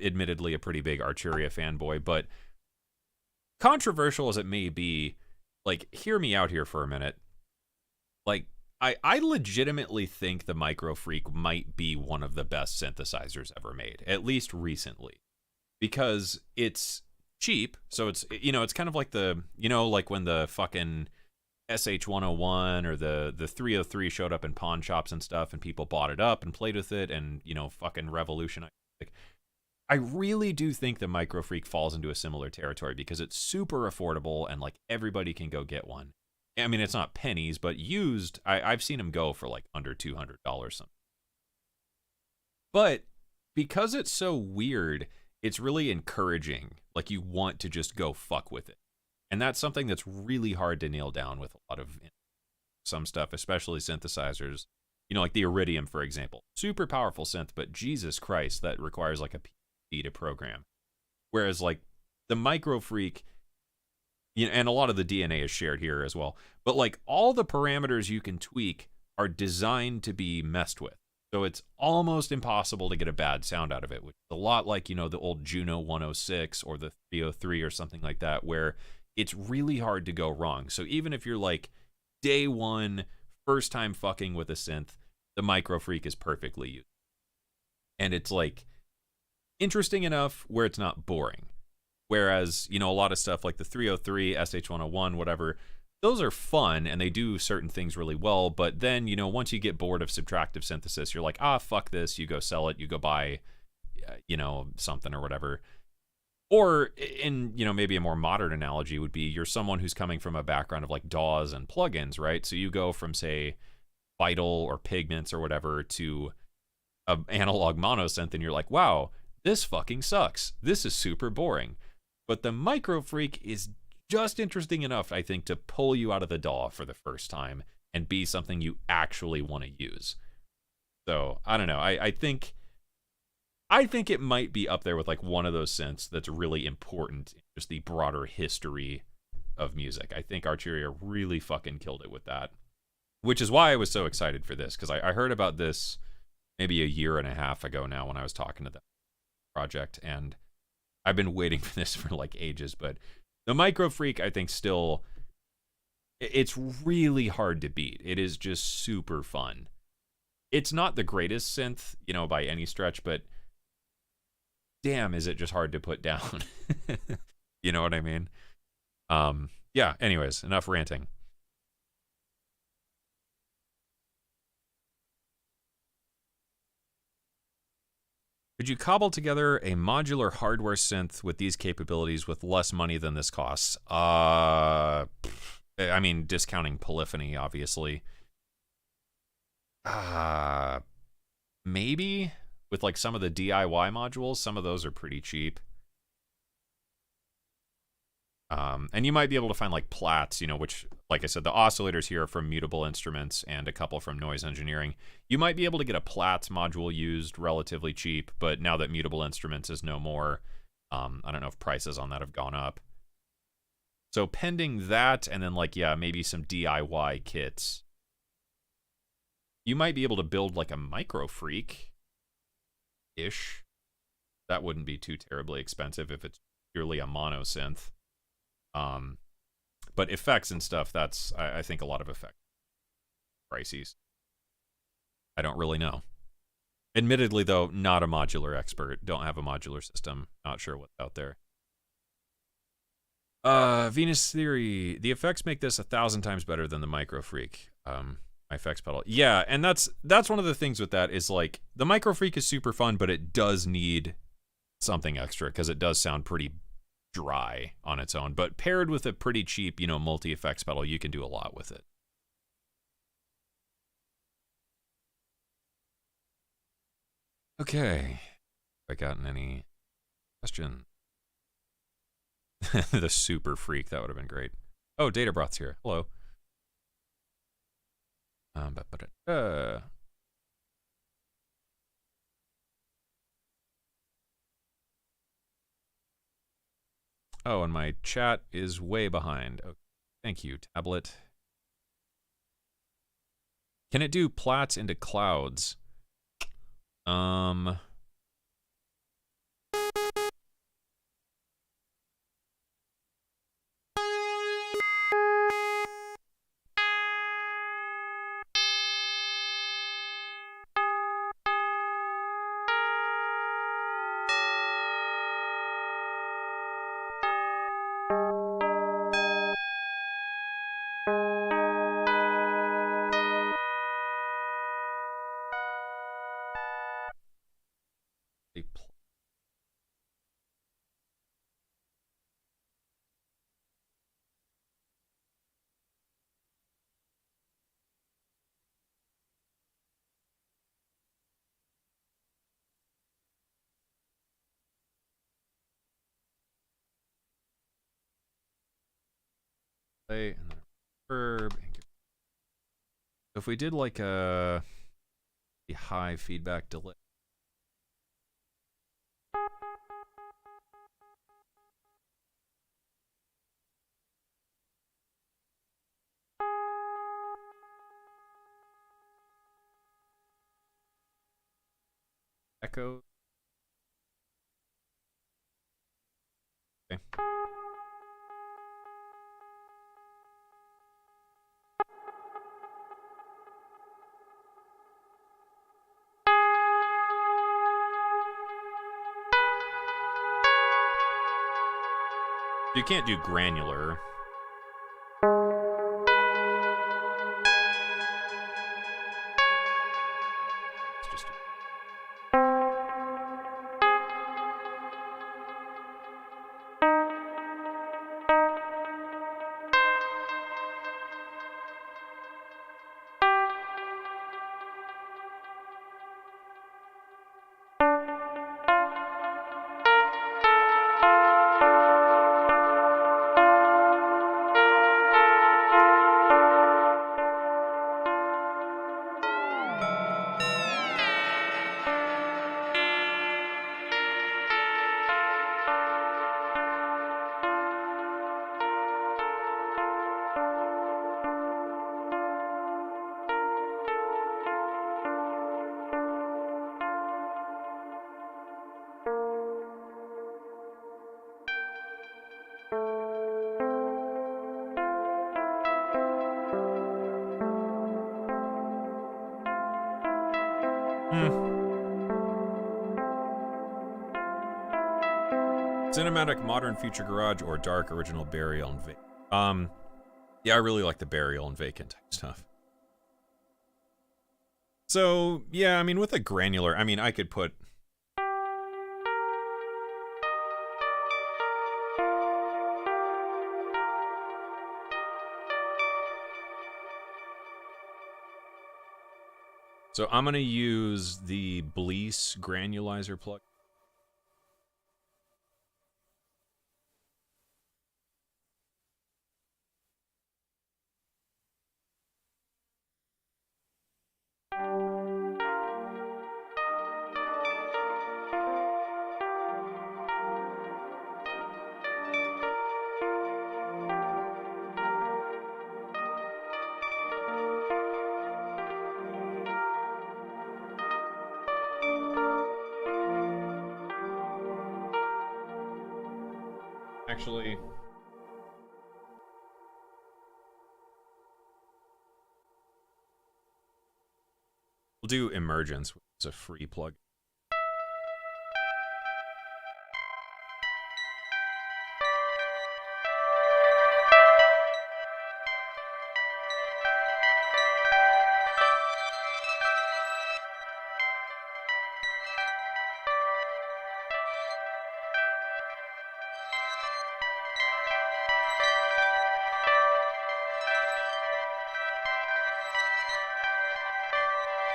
admittedly a pretty big Arturia fanboy, but controversial as it may be, like, hear me out here for a minute. Like, I legitimately think the Minifreak might be one of the best synthesizers ever made, at least recently, because it's cheap. So it's, you know, it's kind of like the, you know, like when the fucking SH-101 or the 303 showed up in pawn shops and stuff, and people bought it up and played with it, and, you know, fucking revolutionized it. I really do think the Minifreak falls into a similar territory because it's super affordable and, like, everybody can go get one. I mean, it's not pennies, but used, I've seen them go for like under $200 something. But because it's so weird, it's really encouraging. Like, you want to just go fuck with it. And that's something that's really hard to nail down with a lot of some stuff, especially synthesizers. You know, like the Iridium, for example. Super powerful synth, but Jesus Christ, that requires like a PhD to program. Whereas like the Minifreak, you know, and a lot of the DNA is shared here as well. But like all the parameters you can tweak are designed to be messed with. So it's almost impossible to get a bad sound out of it, which is a lot like, you know, the old Juno 106 or the 303 or something like that, where it's really hard to go wrong. So even if you're like day one, first time fucking with a synth, the Minifreak is perfectly used. And it's like interesting enough where it's not boring. Whereas, you know, a lot of stuff like the 303, SH-101, whatever, those are fun and they do certain things really well. But then, you know, once you get bored of subtractive synthesis, you're like, ah, fuck this. You go sell it. You go buy, you know, something or whatever. Or in, you know, maybe a more modern analogy would be you're someone who's coming from a background of like DAWs and plugins, right? So you go from, say, Vital or Pigments or whatever to an analog monosynth and you're like, wow, this fucking sucks. This is super boring. But the Minifreak is just interesting enough, I think, to pull you out of the DAW for the first time and be something you actually want to use. So, I don't know. I think it might be up there with like one of those synths that's really important in just the broader history of music. I think Arturia really fucking killed it with that. Which is why I was so excited for this, because I heard about this maybe a year and a half ago now when I was talking to the project, and I've been waiting for this for like ages. But the Minifreak, I think, still, it's really hard to beat. It is just super fun. It's not the greatest synth, you know, by any stretch, but damn, is it just hard to put down. You know what I mean? Yeah, anyways, enough ranting. Could you cobble together a modular hardware synth with these capabilities with less money than this costs? I mean, discounting polyphony, obviously. Maybe with like some of the DIY modules. Some of those are pretty cheap. And you might be able to find like Plaits, you know, which, like I said, the oscillators here are from Mutable Instruments and a couple from Noise Engineering. You might be able to get a Plaits module used relatively cheap, but now that Mutable Instruments is no more, I don't know if prices on that have gone up. So pending that, and then like, yeah, maybe some DIY kits, you might be able to build like a Minifreak-ish. That wouldn't be too terribly expensive if it's purely a mono synth. But effects and stuff, that's, I think, a lot of effect crises. I don't really know. Admittedly, though, not a modular expert. Don't have a modular system. Not sure what's out there. Venus Theory. The effects make this 1,000 times better than the Minifreak. My effects pedal. Yeah, and that's one of the things with that is like the Minifreak is super fun, but it does need something extra because it does sound pretty dry on its own. But paired with a pretty cheap, you know, multi-effects pedal, you can do a lot with it. Okay. Have I gotten any questions? The super freak, that would have been great. Oh, Data Broth's here. Hello. Oh, and my chat is way behind. Okay. Thank you, tablet. Can it do Plaits into clouds? play, and then reverb. So if we did like a high feedback delay. Echo. Okay. You can't do granular. It's just Cinematic, modern, future garage, or dark, original, burial, and vacant. Yeah, I really like the burial and vacant type stuff. So, yeah, I mean, with a granular, I mean, I could put... So I'm going to use the Blease granulizer plug. Actually, we'll do Emergence, which is a free plug.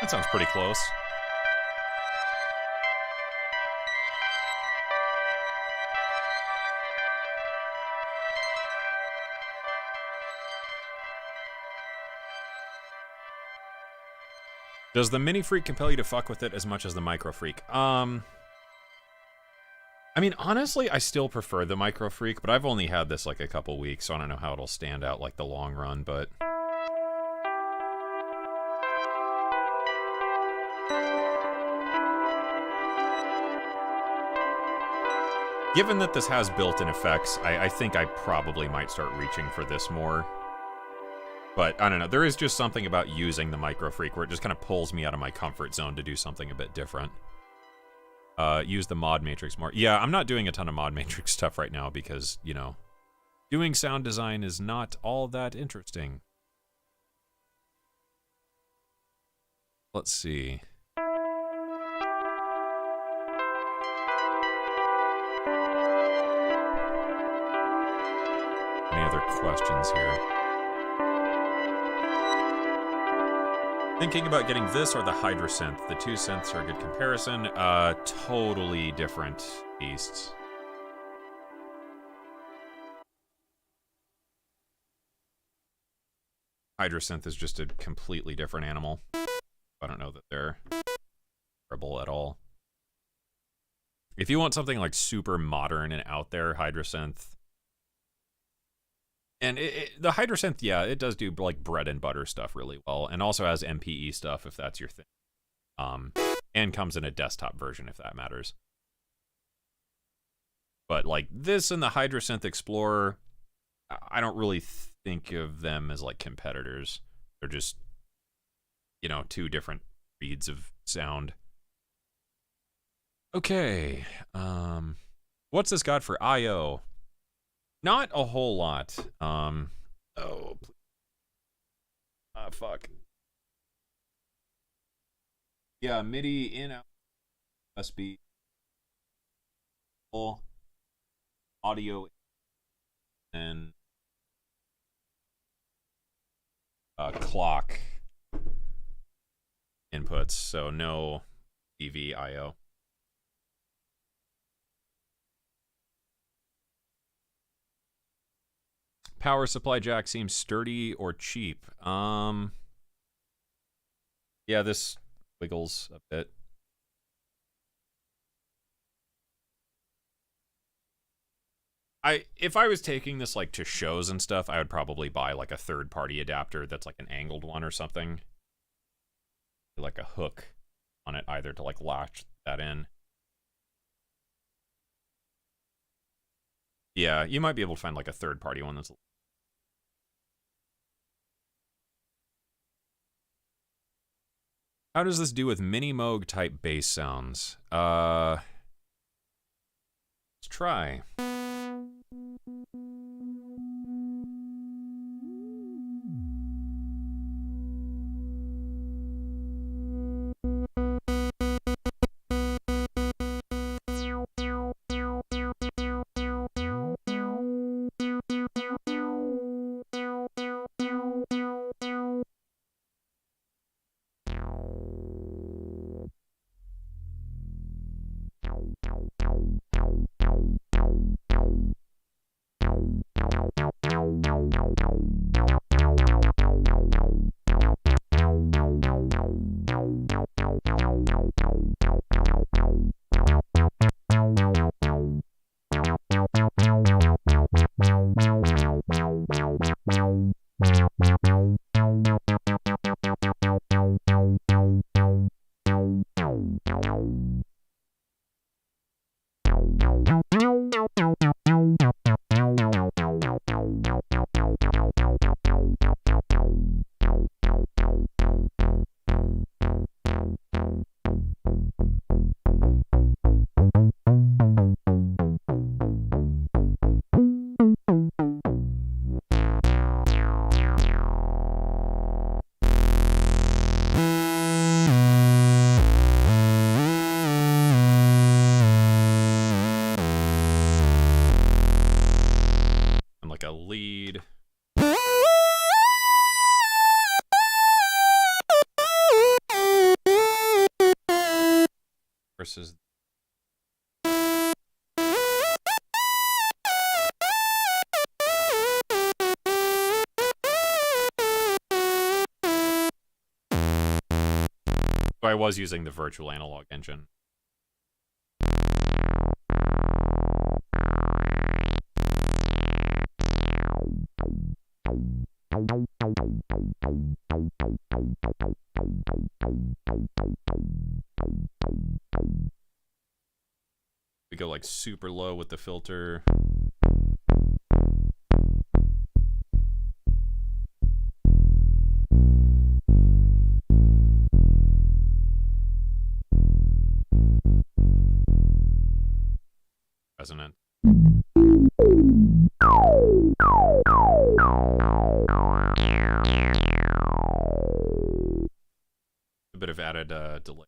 That sounds pretty close. Does the Minifreak compel you to fuck with it as much as the Microfreak? I mean, honestly, I still prefer the Microfreak, but I've only had this like a couple weeks, so I don't know how it'll stand out like the long run, but... Given that this has built-in effects, I think I probably might start reaching for this more. But, I don't know, there is just something about using the Microfreak where it just kind of pulls me out of my comfort zone to do something a bit different. Use the Mod Matrix more. Yeah, I'm not doing a ton of Mod Matrix stuff right now because, you know, doing sound design is not all that interesting. Let's see. Any other questions here? Thinking about getting this or the Hydrasynth. The two synths are a good comparison. Totally different beasts. Hydrosynth is just a completely different animal. I don't know that they're terrible at all. If you want something like super modern and out there, Hydrosynth. And the Hydrosynth, yeah, it does do like bread and butter stuff really well, and also has MPE stuff if that's your thing. And comes in a desktop version if that matters. But like this and the Hydrosynth Explorer, I don't really think of them as like competitors. They're just, you know, two different breeds of sound. Okay, what's this got for I/O? Not a whole lot. Oh, fuck. Yeah, MIDI in, out, USB, full audio, and clock inputs. So no DV I/O. Power supply jack seems sturdy or cheap. Yeah, this wiggles a bit. If I was taking this like to shows and stuff, I would probably buy like a third-party adapter that's like an angled one or something. Like a hook on it either to like latch that in. Yeah, you might be able to find like a third-party one that's... How does this do with Minimoog type bass sounds? Let's try. Versus I was using the virtual analog engine. We go like super low with the filter. Resonant. A bit of added delay.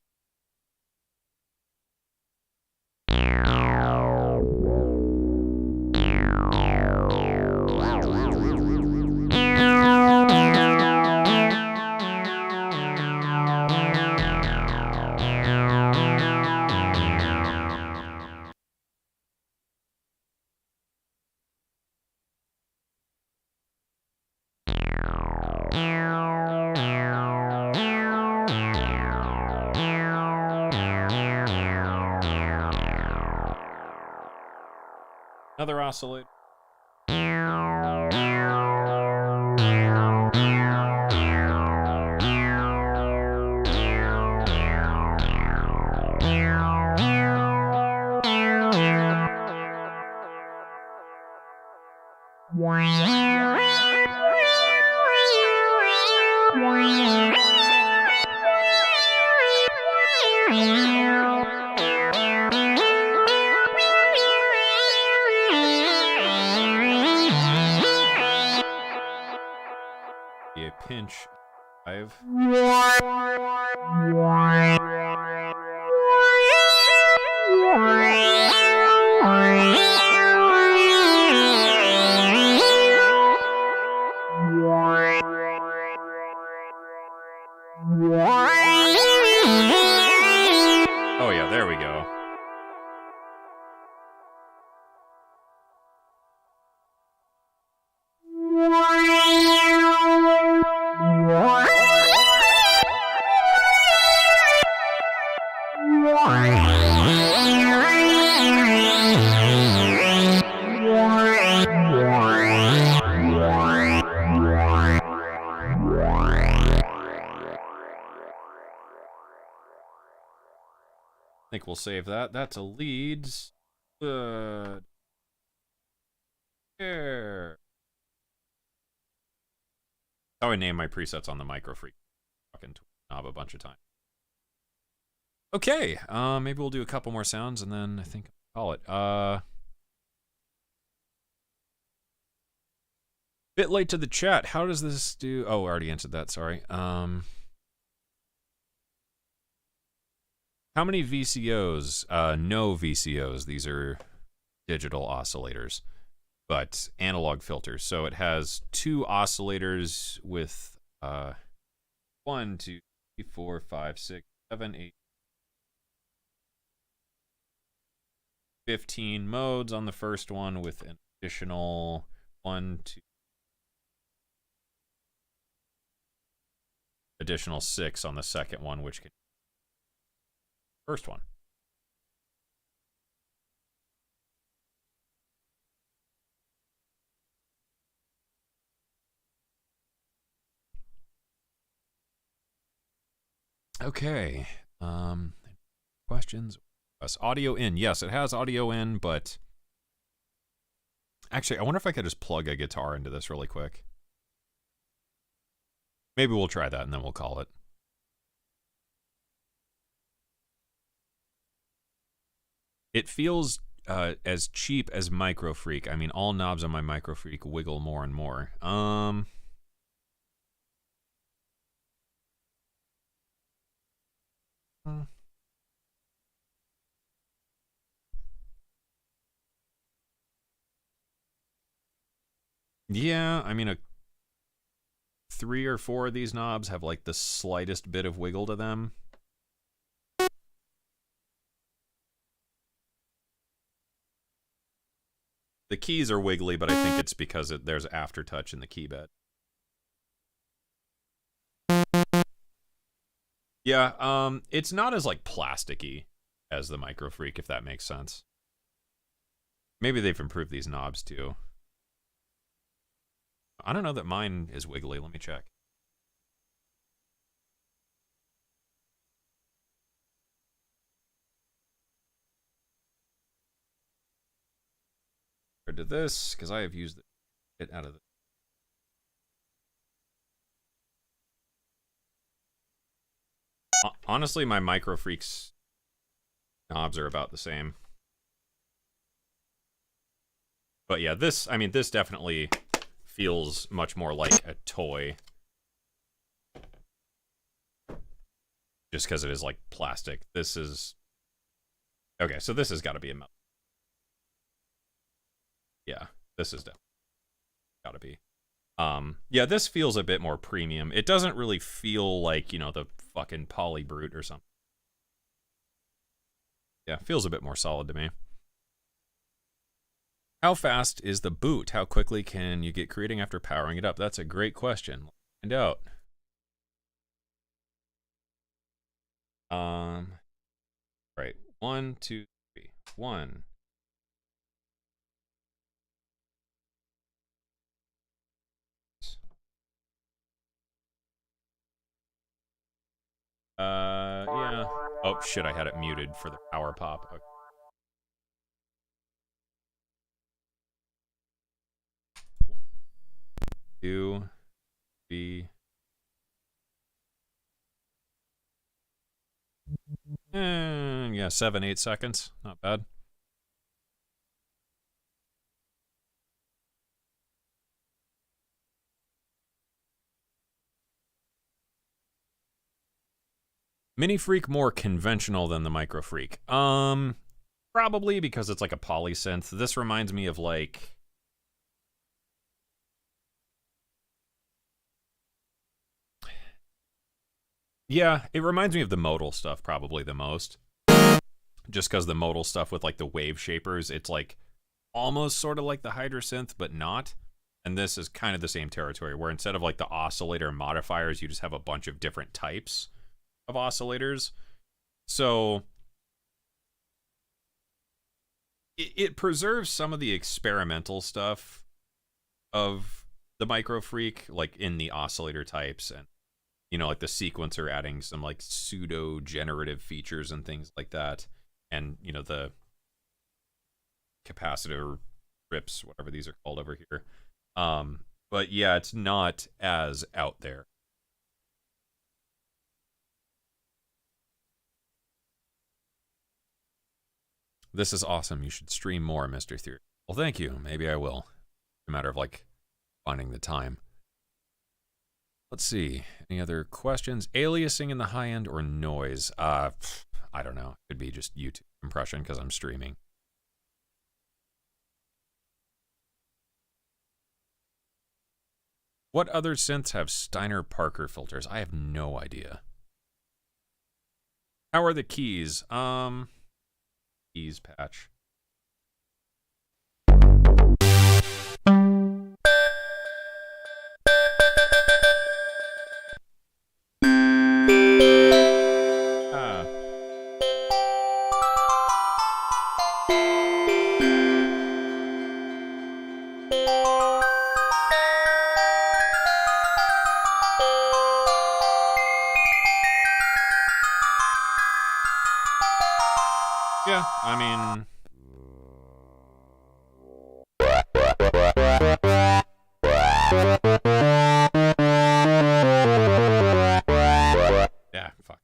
Another oscillator. A pinch 5. Oh yeah, there we go. I think we'll save that. That's a leads. Good. Here. How I name my presets on the Microfreak. Fucking knob a bunch of times. Okay, maybe we'll do a couple more sounds and then I think I'll call it. Bit late to the chat. How does this do? Oh, I already answered that. Sorry. How many VCOs? No VCOs. These are digital oscillators, but analog filters. So it has 2 oscillators with 1, 2, 3, 4, 5, 6, 7, 8, 15 modes on the first one with an additional 1, 2, additional 6 on the second one, which can first one. Okay. Questions? Yes. Audio in. Yes, it has audio in, but actually, I wonder if I could just plug a guitar into this really quick. Maybe we'll try that and then we'll call it. It feels as cheap as Microfreak. I mean, all knobs on my Microfreak wiggle more and more. Yeah, I mean, 3 or 4 of these knobs have like the slightest bit of wiggle to them. The keys are wiggly, but I think it's because there's aftertouch in the key bed. Yeah, it's not as like plasticky as the Microfreak, if that makes sense. Maybe they've improved these knobs too. I don't know that mine is wiggly. Let me check. Compared to this, because I have used it out of the. Honestly, my Microfreak's knobs are about the same. But yeah, this, I mean, this definitely feels much more like a toy. Just because it is like plastic. This is... Okay, so this has got to be a metal. Yeah, this is definitely got to be. Yeah, this feels a bit more premium. It doesn't really feel like, you know, the fucking Poly Brute or something. Yeah, feels a bit more solid to me. How fast is the boot? How quickly can you get creating after powering it up? That's a great question. Let's find out. 1, 2, 3. 1. Yeah. Oh shit, I had it muted for the power pop. Okay. 2, 3. Yeah, 7, 8 seconds. Not bad. Minifreak more conventional than the Microfreak. Probably because it's like a polysynth. This reminds me of like... Yeah, it reminds me of the modal stuff probably the most. Just because the modal stuff with like the wave shapers, it's like almost sort of like the Hydrosynth, but not. And this is kind of the same territory where instead of like the oscillator modifiers, you just have a bunch of different types of oscillators. So it preserves some of the experimental stuff of the Microfreak, like in the oscillator types, and you know, like the sequencer adding some like pseudo generative features and things like that, and you know, the capacitor rips, whatever these are called over here. But yeah, it's not as out there. This is awesome. You should stream more, Mr. Theory. Well, thank you. Maybe I will. A matter of like finding the time. Let's see. Any other questions? Aliasing in the high end or noise? I don't know. Could be just YouTube compression because I'm streaming. What other synths have Steiner-Parker filters? I have no idea. How are the keys? Keys patch. Yeah, I mean... Yeah, fuck.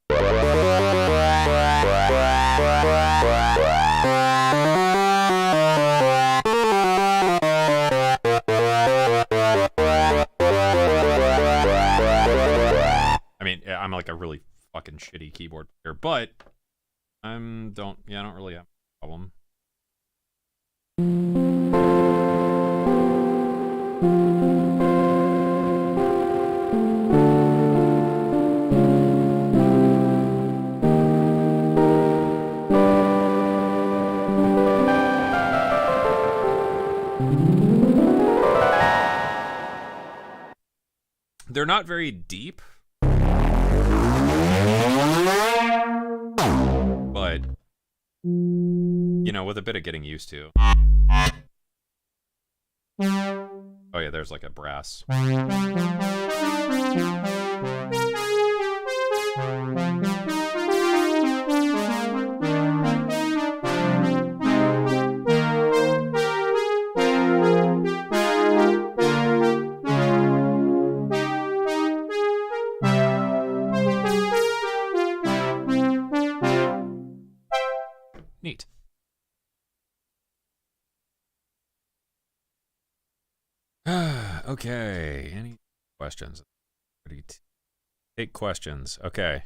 I mean, I'm like a really fucking shitty keyboard player, but... I don't really have a problem. They're not very deep. But, you know, with a bit of getting used to. Oh yeah, there's like a brass. Neat. Okay. Any questions? Take questions. Okay.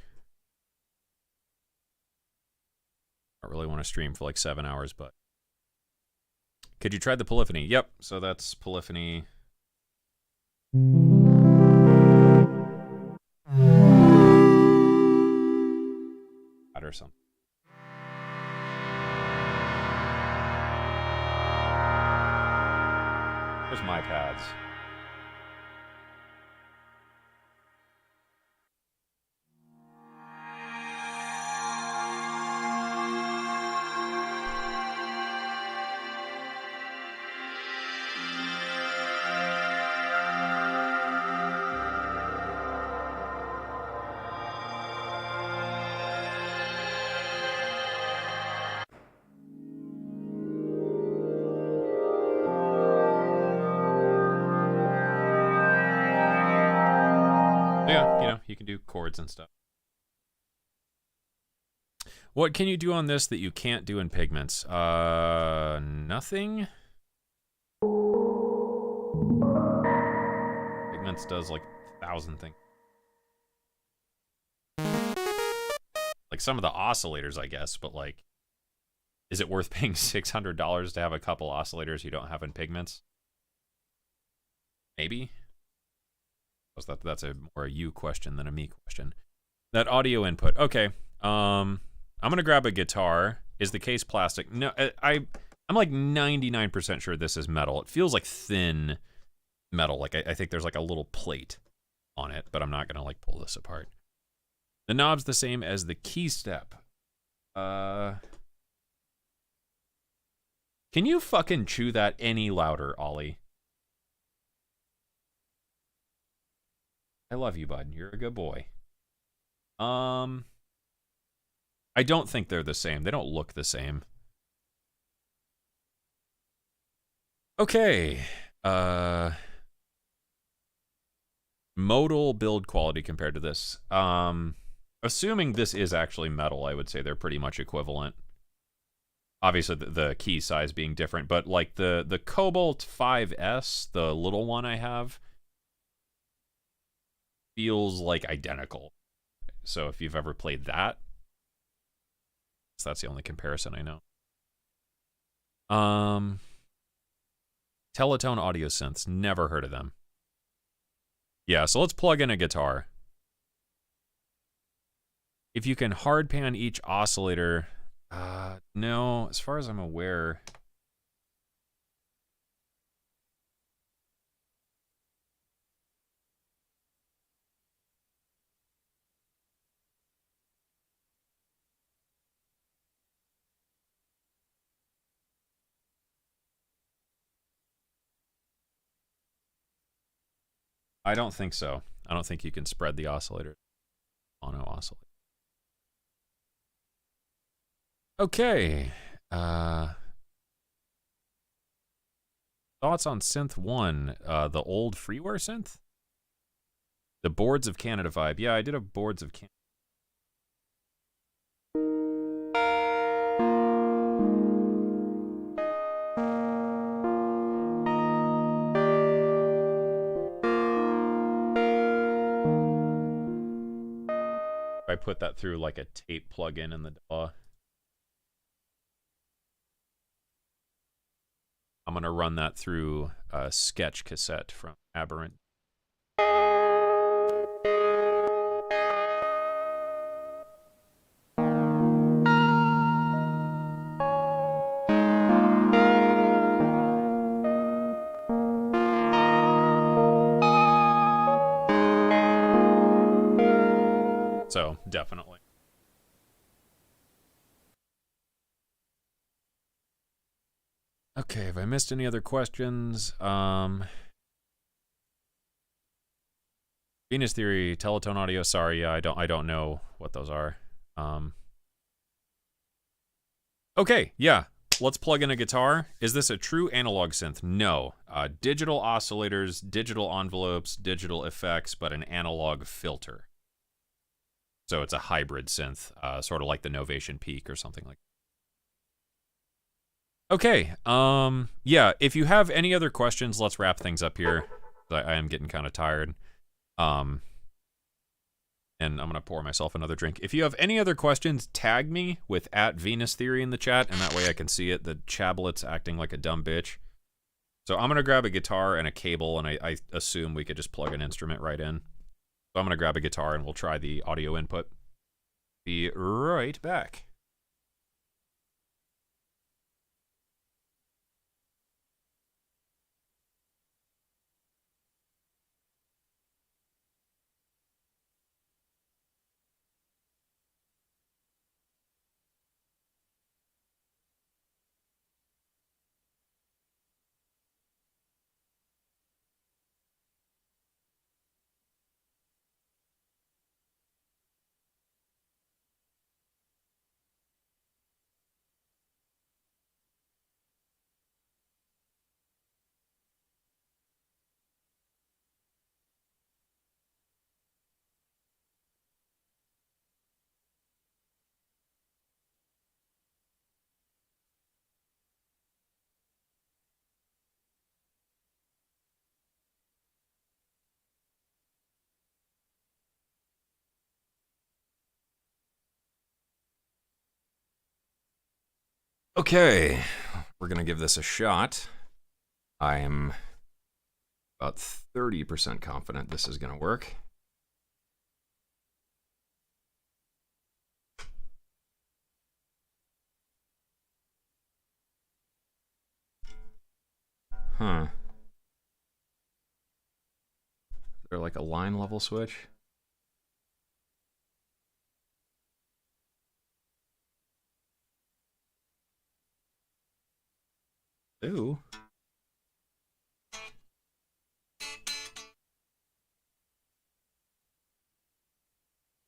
I don't really want to stream for like 7 hours, but could you try the polyphony? Yep. So that's polyphony. Or something. Where's my pads? Yeah, you know, you can do chords and stuff. What can you do on this that you can't do in Pigments? Nothing. Pigments does like 1,000 things. Like some of the oscillators, I guess, but like, is it worth paying $600 to have a couple oscillators you don't have in Pigments? Maybe. That's more a you question than a me question. That audio input. Okay. I'm gonna grab a guitar. Is the case plastic? No, I'm like 99% sure this is metal. It feels like thin metal. Like I think there's like a little plate on it, but I'm not gonna like pull this apart. The knob's the same as the key step. Can you fucking chew that any louder, Ollie? I love you, bud. You're a good boy. I don't think they're the same. They don't look the same. Okay. Modal build quality compared to this. Assuming this is actually metal, I would say they're pretty much equivalent. Obviously, the key size being different, but like the Cobalt 5S, the little one I have, feels like identical. So if you've ever played that, so that's the only comparison I know. Teletone audio synths, never heard of them. Yeah, so let's plug in a guitar. If you can hard pan each oscillator, no, as far as I'm aware. I don't think so. I don't think you can spread the oscillator. Mono oscillator. Okay. Thoughts on Synth 1, the old freeware synth? The Boards of Canada vibe. Yeah, I did a Boards of Canada. I put that through like a tape plug-in in the DAW. I'm gonna run that through a sketch cassette from Aberrant. So, definitely. Okay, have I missed any other questions? Venus Theory, Teletone Audio, sorry, yeah, I don't know what those are. Okay, yeah. Let's plug in a guitar. Is this a true analog synth? No. Digital oscillators, digital envelopes, digital effects, but an analog filter. So it's a hybrid synth, sort of like the Novation Peak or something like that. Okay, yeah, if you have any other questions, let's wrap things up here. I am getting kind of tired. And I'm going to pour myself another drink. If you have any other questions, tag me with @VenusTheory in the chat, and that way I can see it. The chablet's acting like a dumb bitch. So I'm going to grab a guitar and a cable, and I assume we could just plug an instrument right in. So I'm going to grab a guitar, and we'll try the audio input. Be right back. Okay, we're gonna give this a shot. I'm about 30% confident this is gonna work. Huh. Is there like a line level switch? Ooh.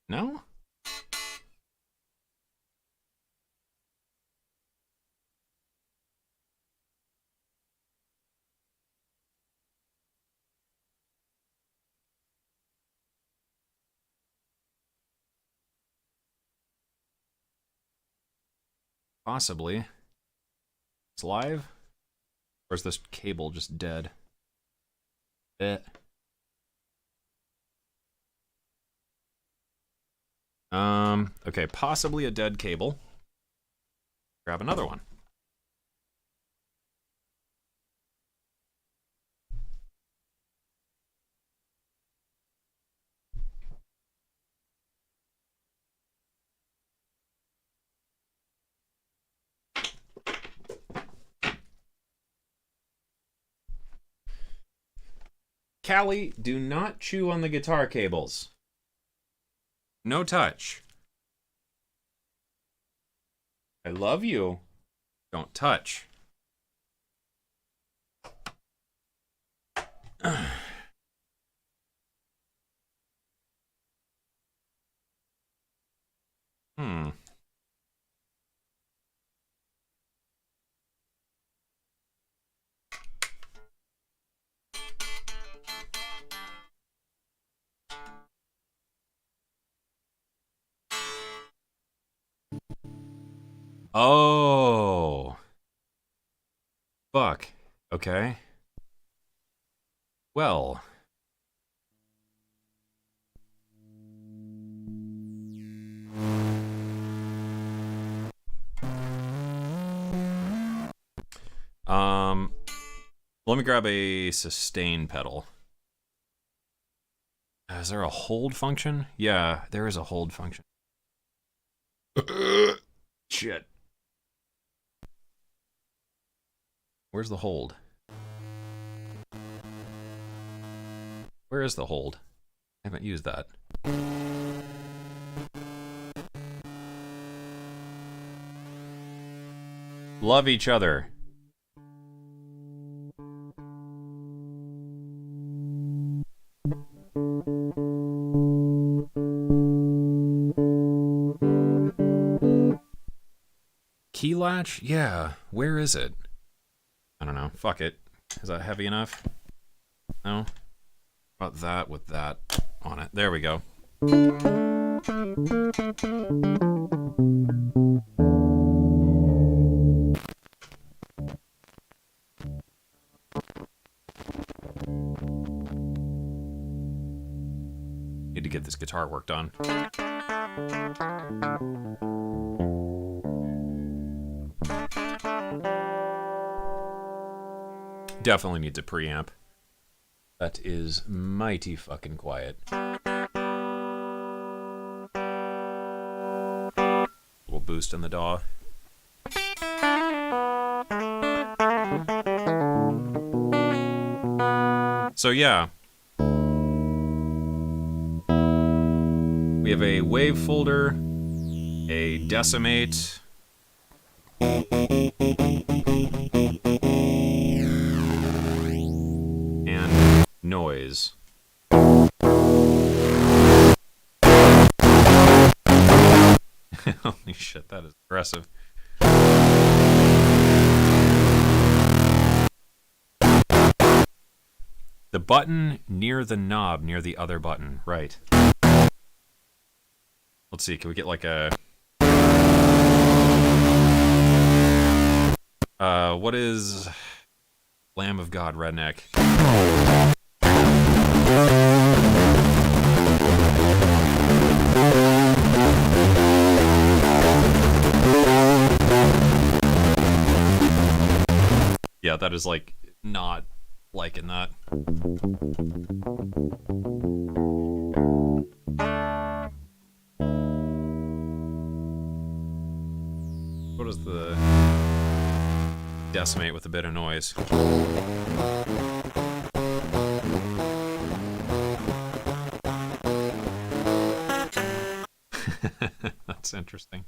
No? Possibly. It's live? Or is this cable just dead? Okay, possibly a dead cable. Grab another one. Callie, do not chew on the guitar cables. No touch. I love you. Don't touch. Hmm. Oh. Fuck. Okay. Well. Let me grab a sustain pedal. Is there a hold function? Yeah, there is a hold function. Shit. Where's the hold? Where is the hold? I haven't used that. Love each other. Key latch? Yeah. Where is it? I don't know. Fuck it. Is that heavy enough? No? How about that with that on it? There we go. Need to get this guitar work done. Definitely need to preamp. That is mighty fucking quiet. Little boost in the DAW. So yeah. We have a wave folder, a decimate, and noise. Holy shit, that is aggressive. The button near the knob, near the other button, right. Let's see, can we get like a... what is... Lamb of God, redneck? Yeah, that is like not liking that. What is the decimate with a bit of noise? That's interesting.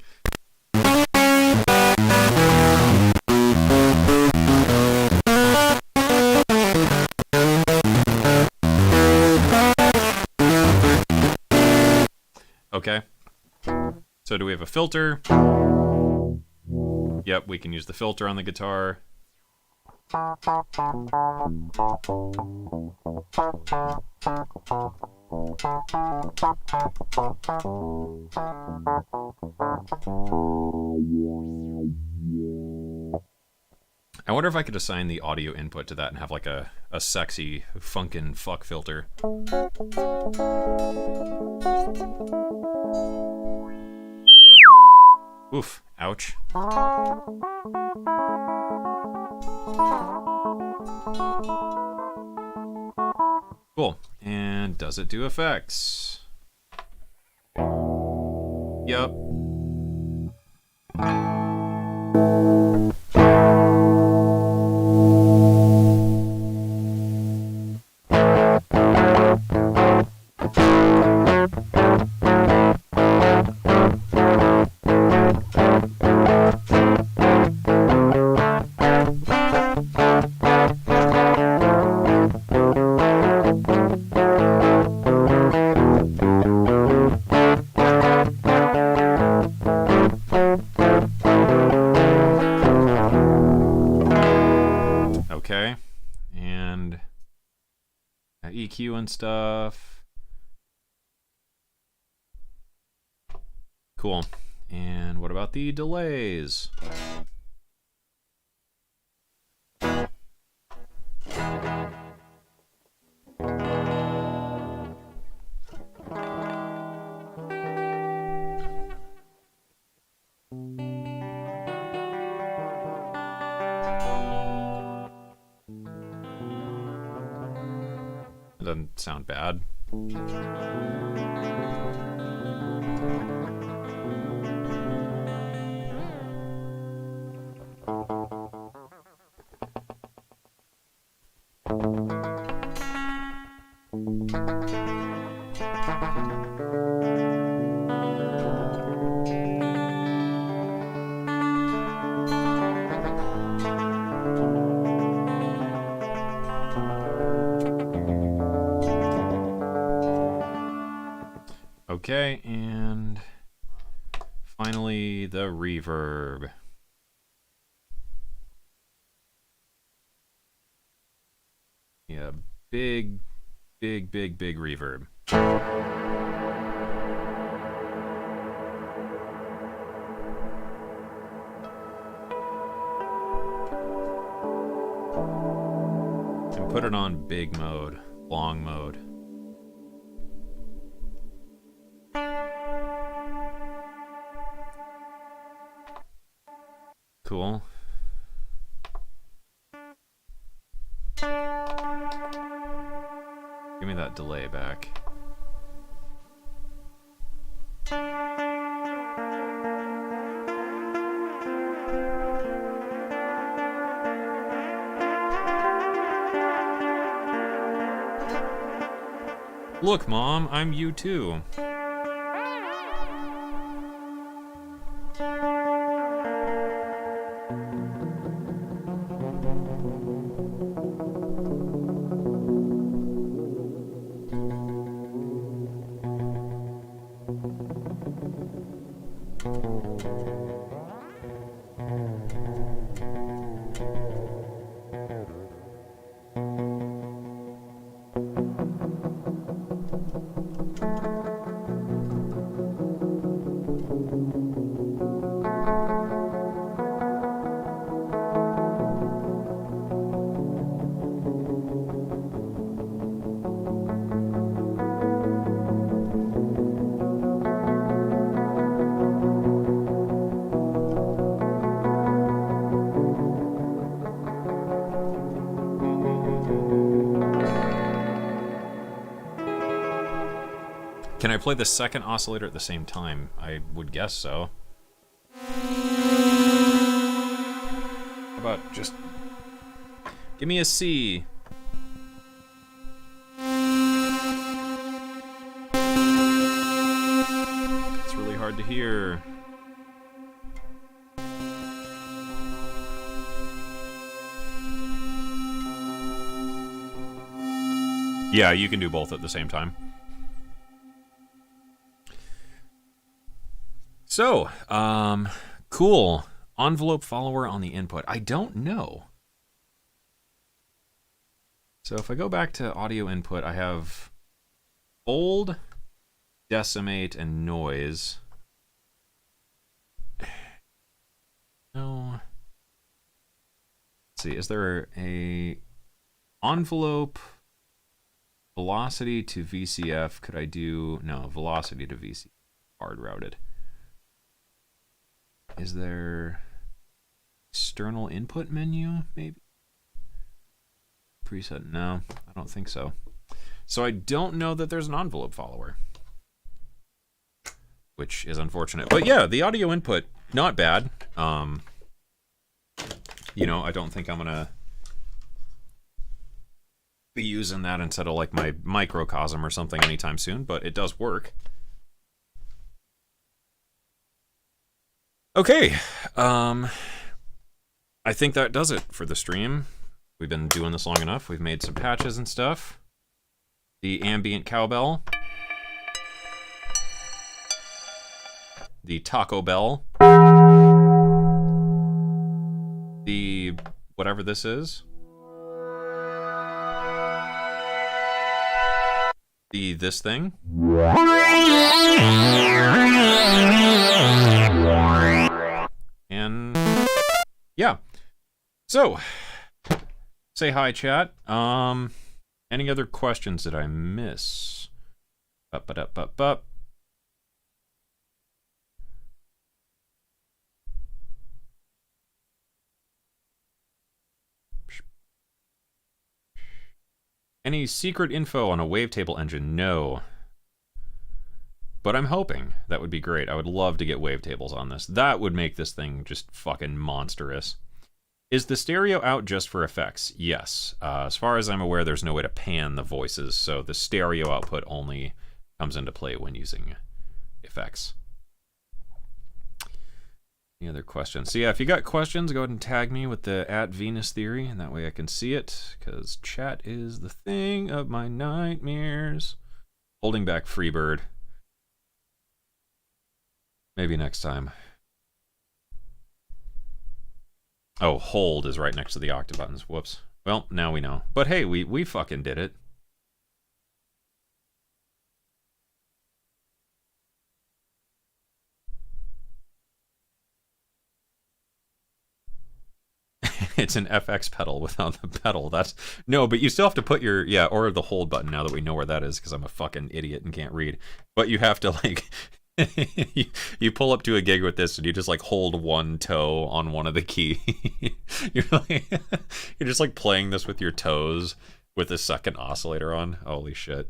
Okay. So do we have a filter? Yep, we can use the filter on the guitar. I wonder if I could assign the audio input to that and have like a sexy funkin' fuck filter. Oof, ouch. Cool. And does it do effects? Yup. Okay, and EQ and stuff. Cool. And what about the delays? It doesn't sound bad. Okay, and finally the reverb. Yeah, big reverb. And put it on big mode, long mode. Cool. Give me that delay back. Look, Mom, I'm you too. Can I play the second oscillator at the same time? I would guess so. How about just... give me a C. It's really hard to hear. Yeah, you can do both at the same time. So, cool. Envelope follower on the input. I don't know. So if I go back to audio input, I have fold, decimate, and noise. No. Let's see, is there a envelope velocity to VCF? Could I do, no, velocity to VCF, hard routed. Is there external input menu, maybe? Preset, no, I don't think so. So I don't know that there's an envelope follower, which is unfortunate. But yeah, the audio input, not bad. You know, I don't think I'm gonna be using that instead of like my microcosm or something anytime soon, but it does work. Okay, I think that does it for the stream. We've been doing this long enough. We've made some patches and stuff. The ambient cowbell. The Taco Bell. The whatever this is. The this thing. And yeah. So, say hi, chat. Any other questions that I miss? Up. Any secret info on a wavetable engine? No. But I'm hoping. That would be great. I would love to get wavetables on this. That would make this thing just fucking monstrous. Is the stereo out just for effects? Yes. As far as I'm aware, there's no way to pan the voices, so the stereo output only comes into play when using effects. Any other questions? So yeah, if you got questions, go ahead and tag me with the @VenusTheory, and that way I can see it, because chat is the thing of my nightmares. Holding back Freebird. Maybe next time. Oh, hold is right next to the octave buttons. Whoops. Well, now we know. But hey, we fucking did it. It's an FX pedal without the pedal. That's no, but you still have to put your or the hold button now that we know where that is, because I'm a fucking idiot and can't read. But you have to like you pull up to a gig with this and you just like hold one toe on one of the key. you're just like playing this with your toes with the second oscillator on. Holy shit.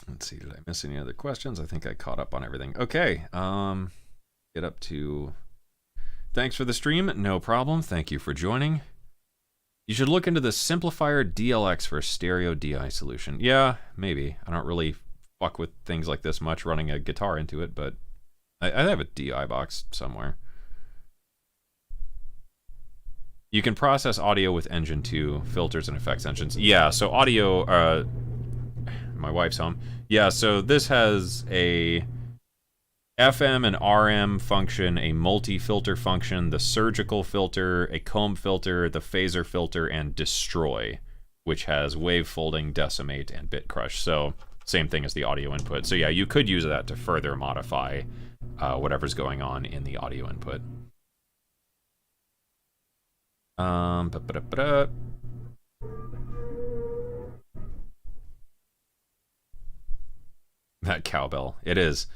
Let's see, did I miss any other questions? I think I caught up on everything. Okay, get up to... Thanks for the stream, no problem. Thank you for joining. You should look into the Simplifier DLX for a stereo DI solution. Yeah, maybe. I don't really fuck with things like this much running a guitar into it, but I have a DI box somewhere. You can process audio with Engine 2, filters and effects engines. Yeah, so audio... my wife's home. Yeah, so this has a FM and RM function, a multi-filter function, the surgical filter, a comb filter, the phaser filter, and destroy, which has wave folding, decimate, and bit crush. So same thing as the audio input. So yeah, you could use that to further modify whatever's going on in the audio input. That cowbell. It is.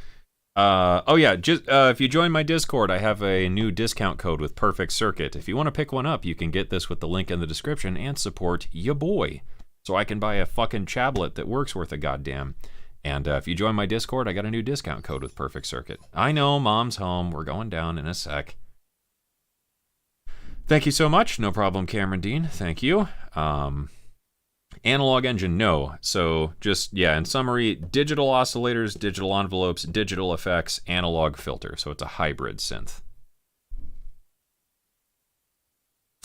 Oh yeah, just if you join my Discord, I have a new discount code with Perfect Circuit. If you want to pick one up, you can get this with the link in the description and support ya boy. So I can buy a fucking chablet that works worth a goddamn. And if you join my Discord, I got a new discount code with Perfect Circuit. I know, Mom's home. We're going down in a sec. Thank you so much. No problem, Cameron Dean. Thank you. Analog engine, no. So just, yeah, in summary, digital oscillators, digital envelopes, digital effects, analog filter. So it's a hybrid synth.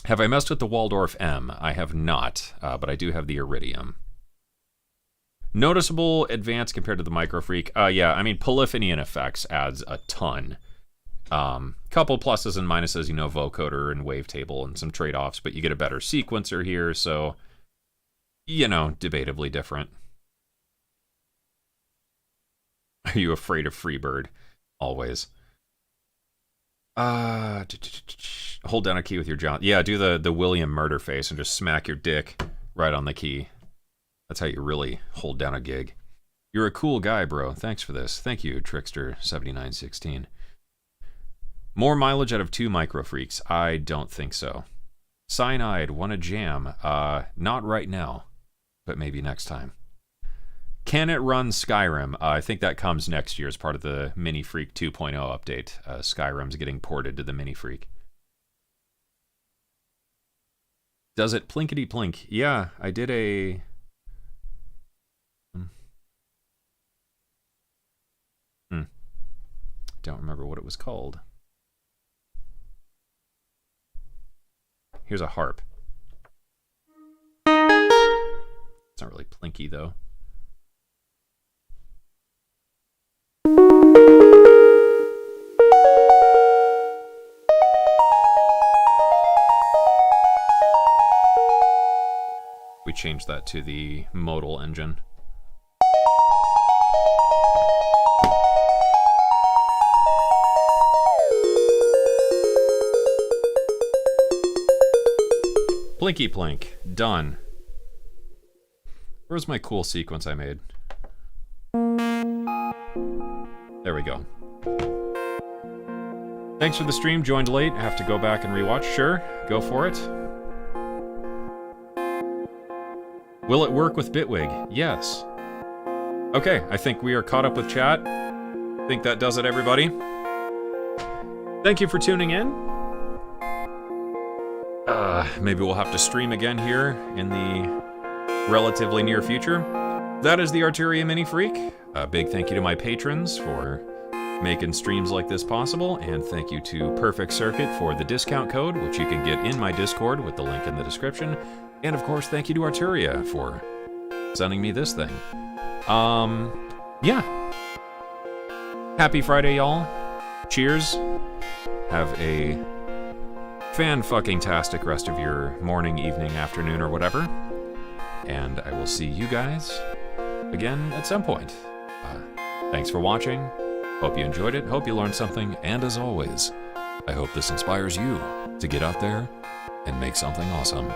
Have I messed with the Waldorf M? I have not, but I do have the Iridium. Noticeable advance compared to the Microfreak. Yeah, I mean, polyphony and effects adds a ton. Couple pluses and minuses, you know, vocoder and wavetable and some trade-offs, but you get a better sequencer here, so, you know, debatably different. Are you afraid of Freebird? Always. Hold down a key with your jaw. Yeah, do the William murder face and just smack your dick right on the key. That's how you really hold down a gig. You're a cool guy, bro. Thanks for this. Thank you, Trickster7916. More mileage out of 2 Microfreaks? I don't think so. Cyanide, wanna jam? Not right now, but maybe next time. Can it run Skyrim? I think that comes next year as part of the Minifreak 2.0 update. Skyrim's getting ported to the Minifreak. Does it plinkety plink? Yeah, I did a... Don't remember what it was called. Here's a harp. It's not really plinky, though. We changed that to the modal engine. Plinky plink. Done. Where's my cool sequence I made? There we go. Thanks for the stream. Joined late. Have to go back and rewatch. Sure. Go for it. Will it work with Bitwig? Yes. Okay, I think we are caught up with chat. I think that does it, everybody. Thank you for tuning in. Maybe we'll have to stream again here in the relatively near future. That is the Arturia Minifreak. A big thank you to my patrons for making streams like this possible, and thank you to Perfect Circuit for the discount code, which you can get in my Discord with the link in the description. And of course, thank you to Arturia for sending me this thing. Yeah. Happy Friday, y'all. Cheers. Have a fan-fucking-tastic rest of your morning, evening, afternoon, or whatever. And I will see you guys again at some point. Thanks for watching. Hope you enjoyed it. Hope you learned something. And as always, I hope this inspires you to get out there and make something awesome.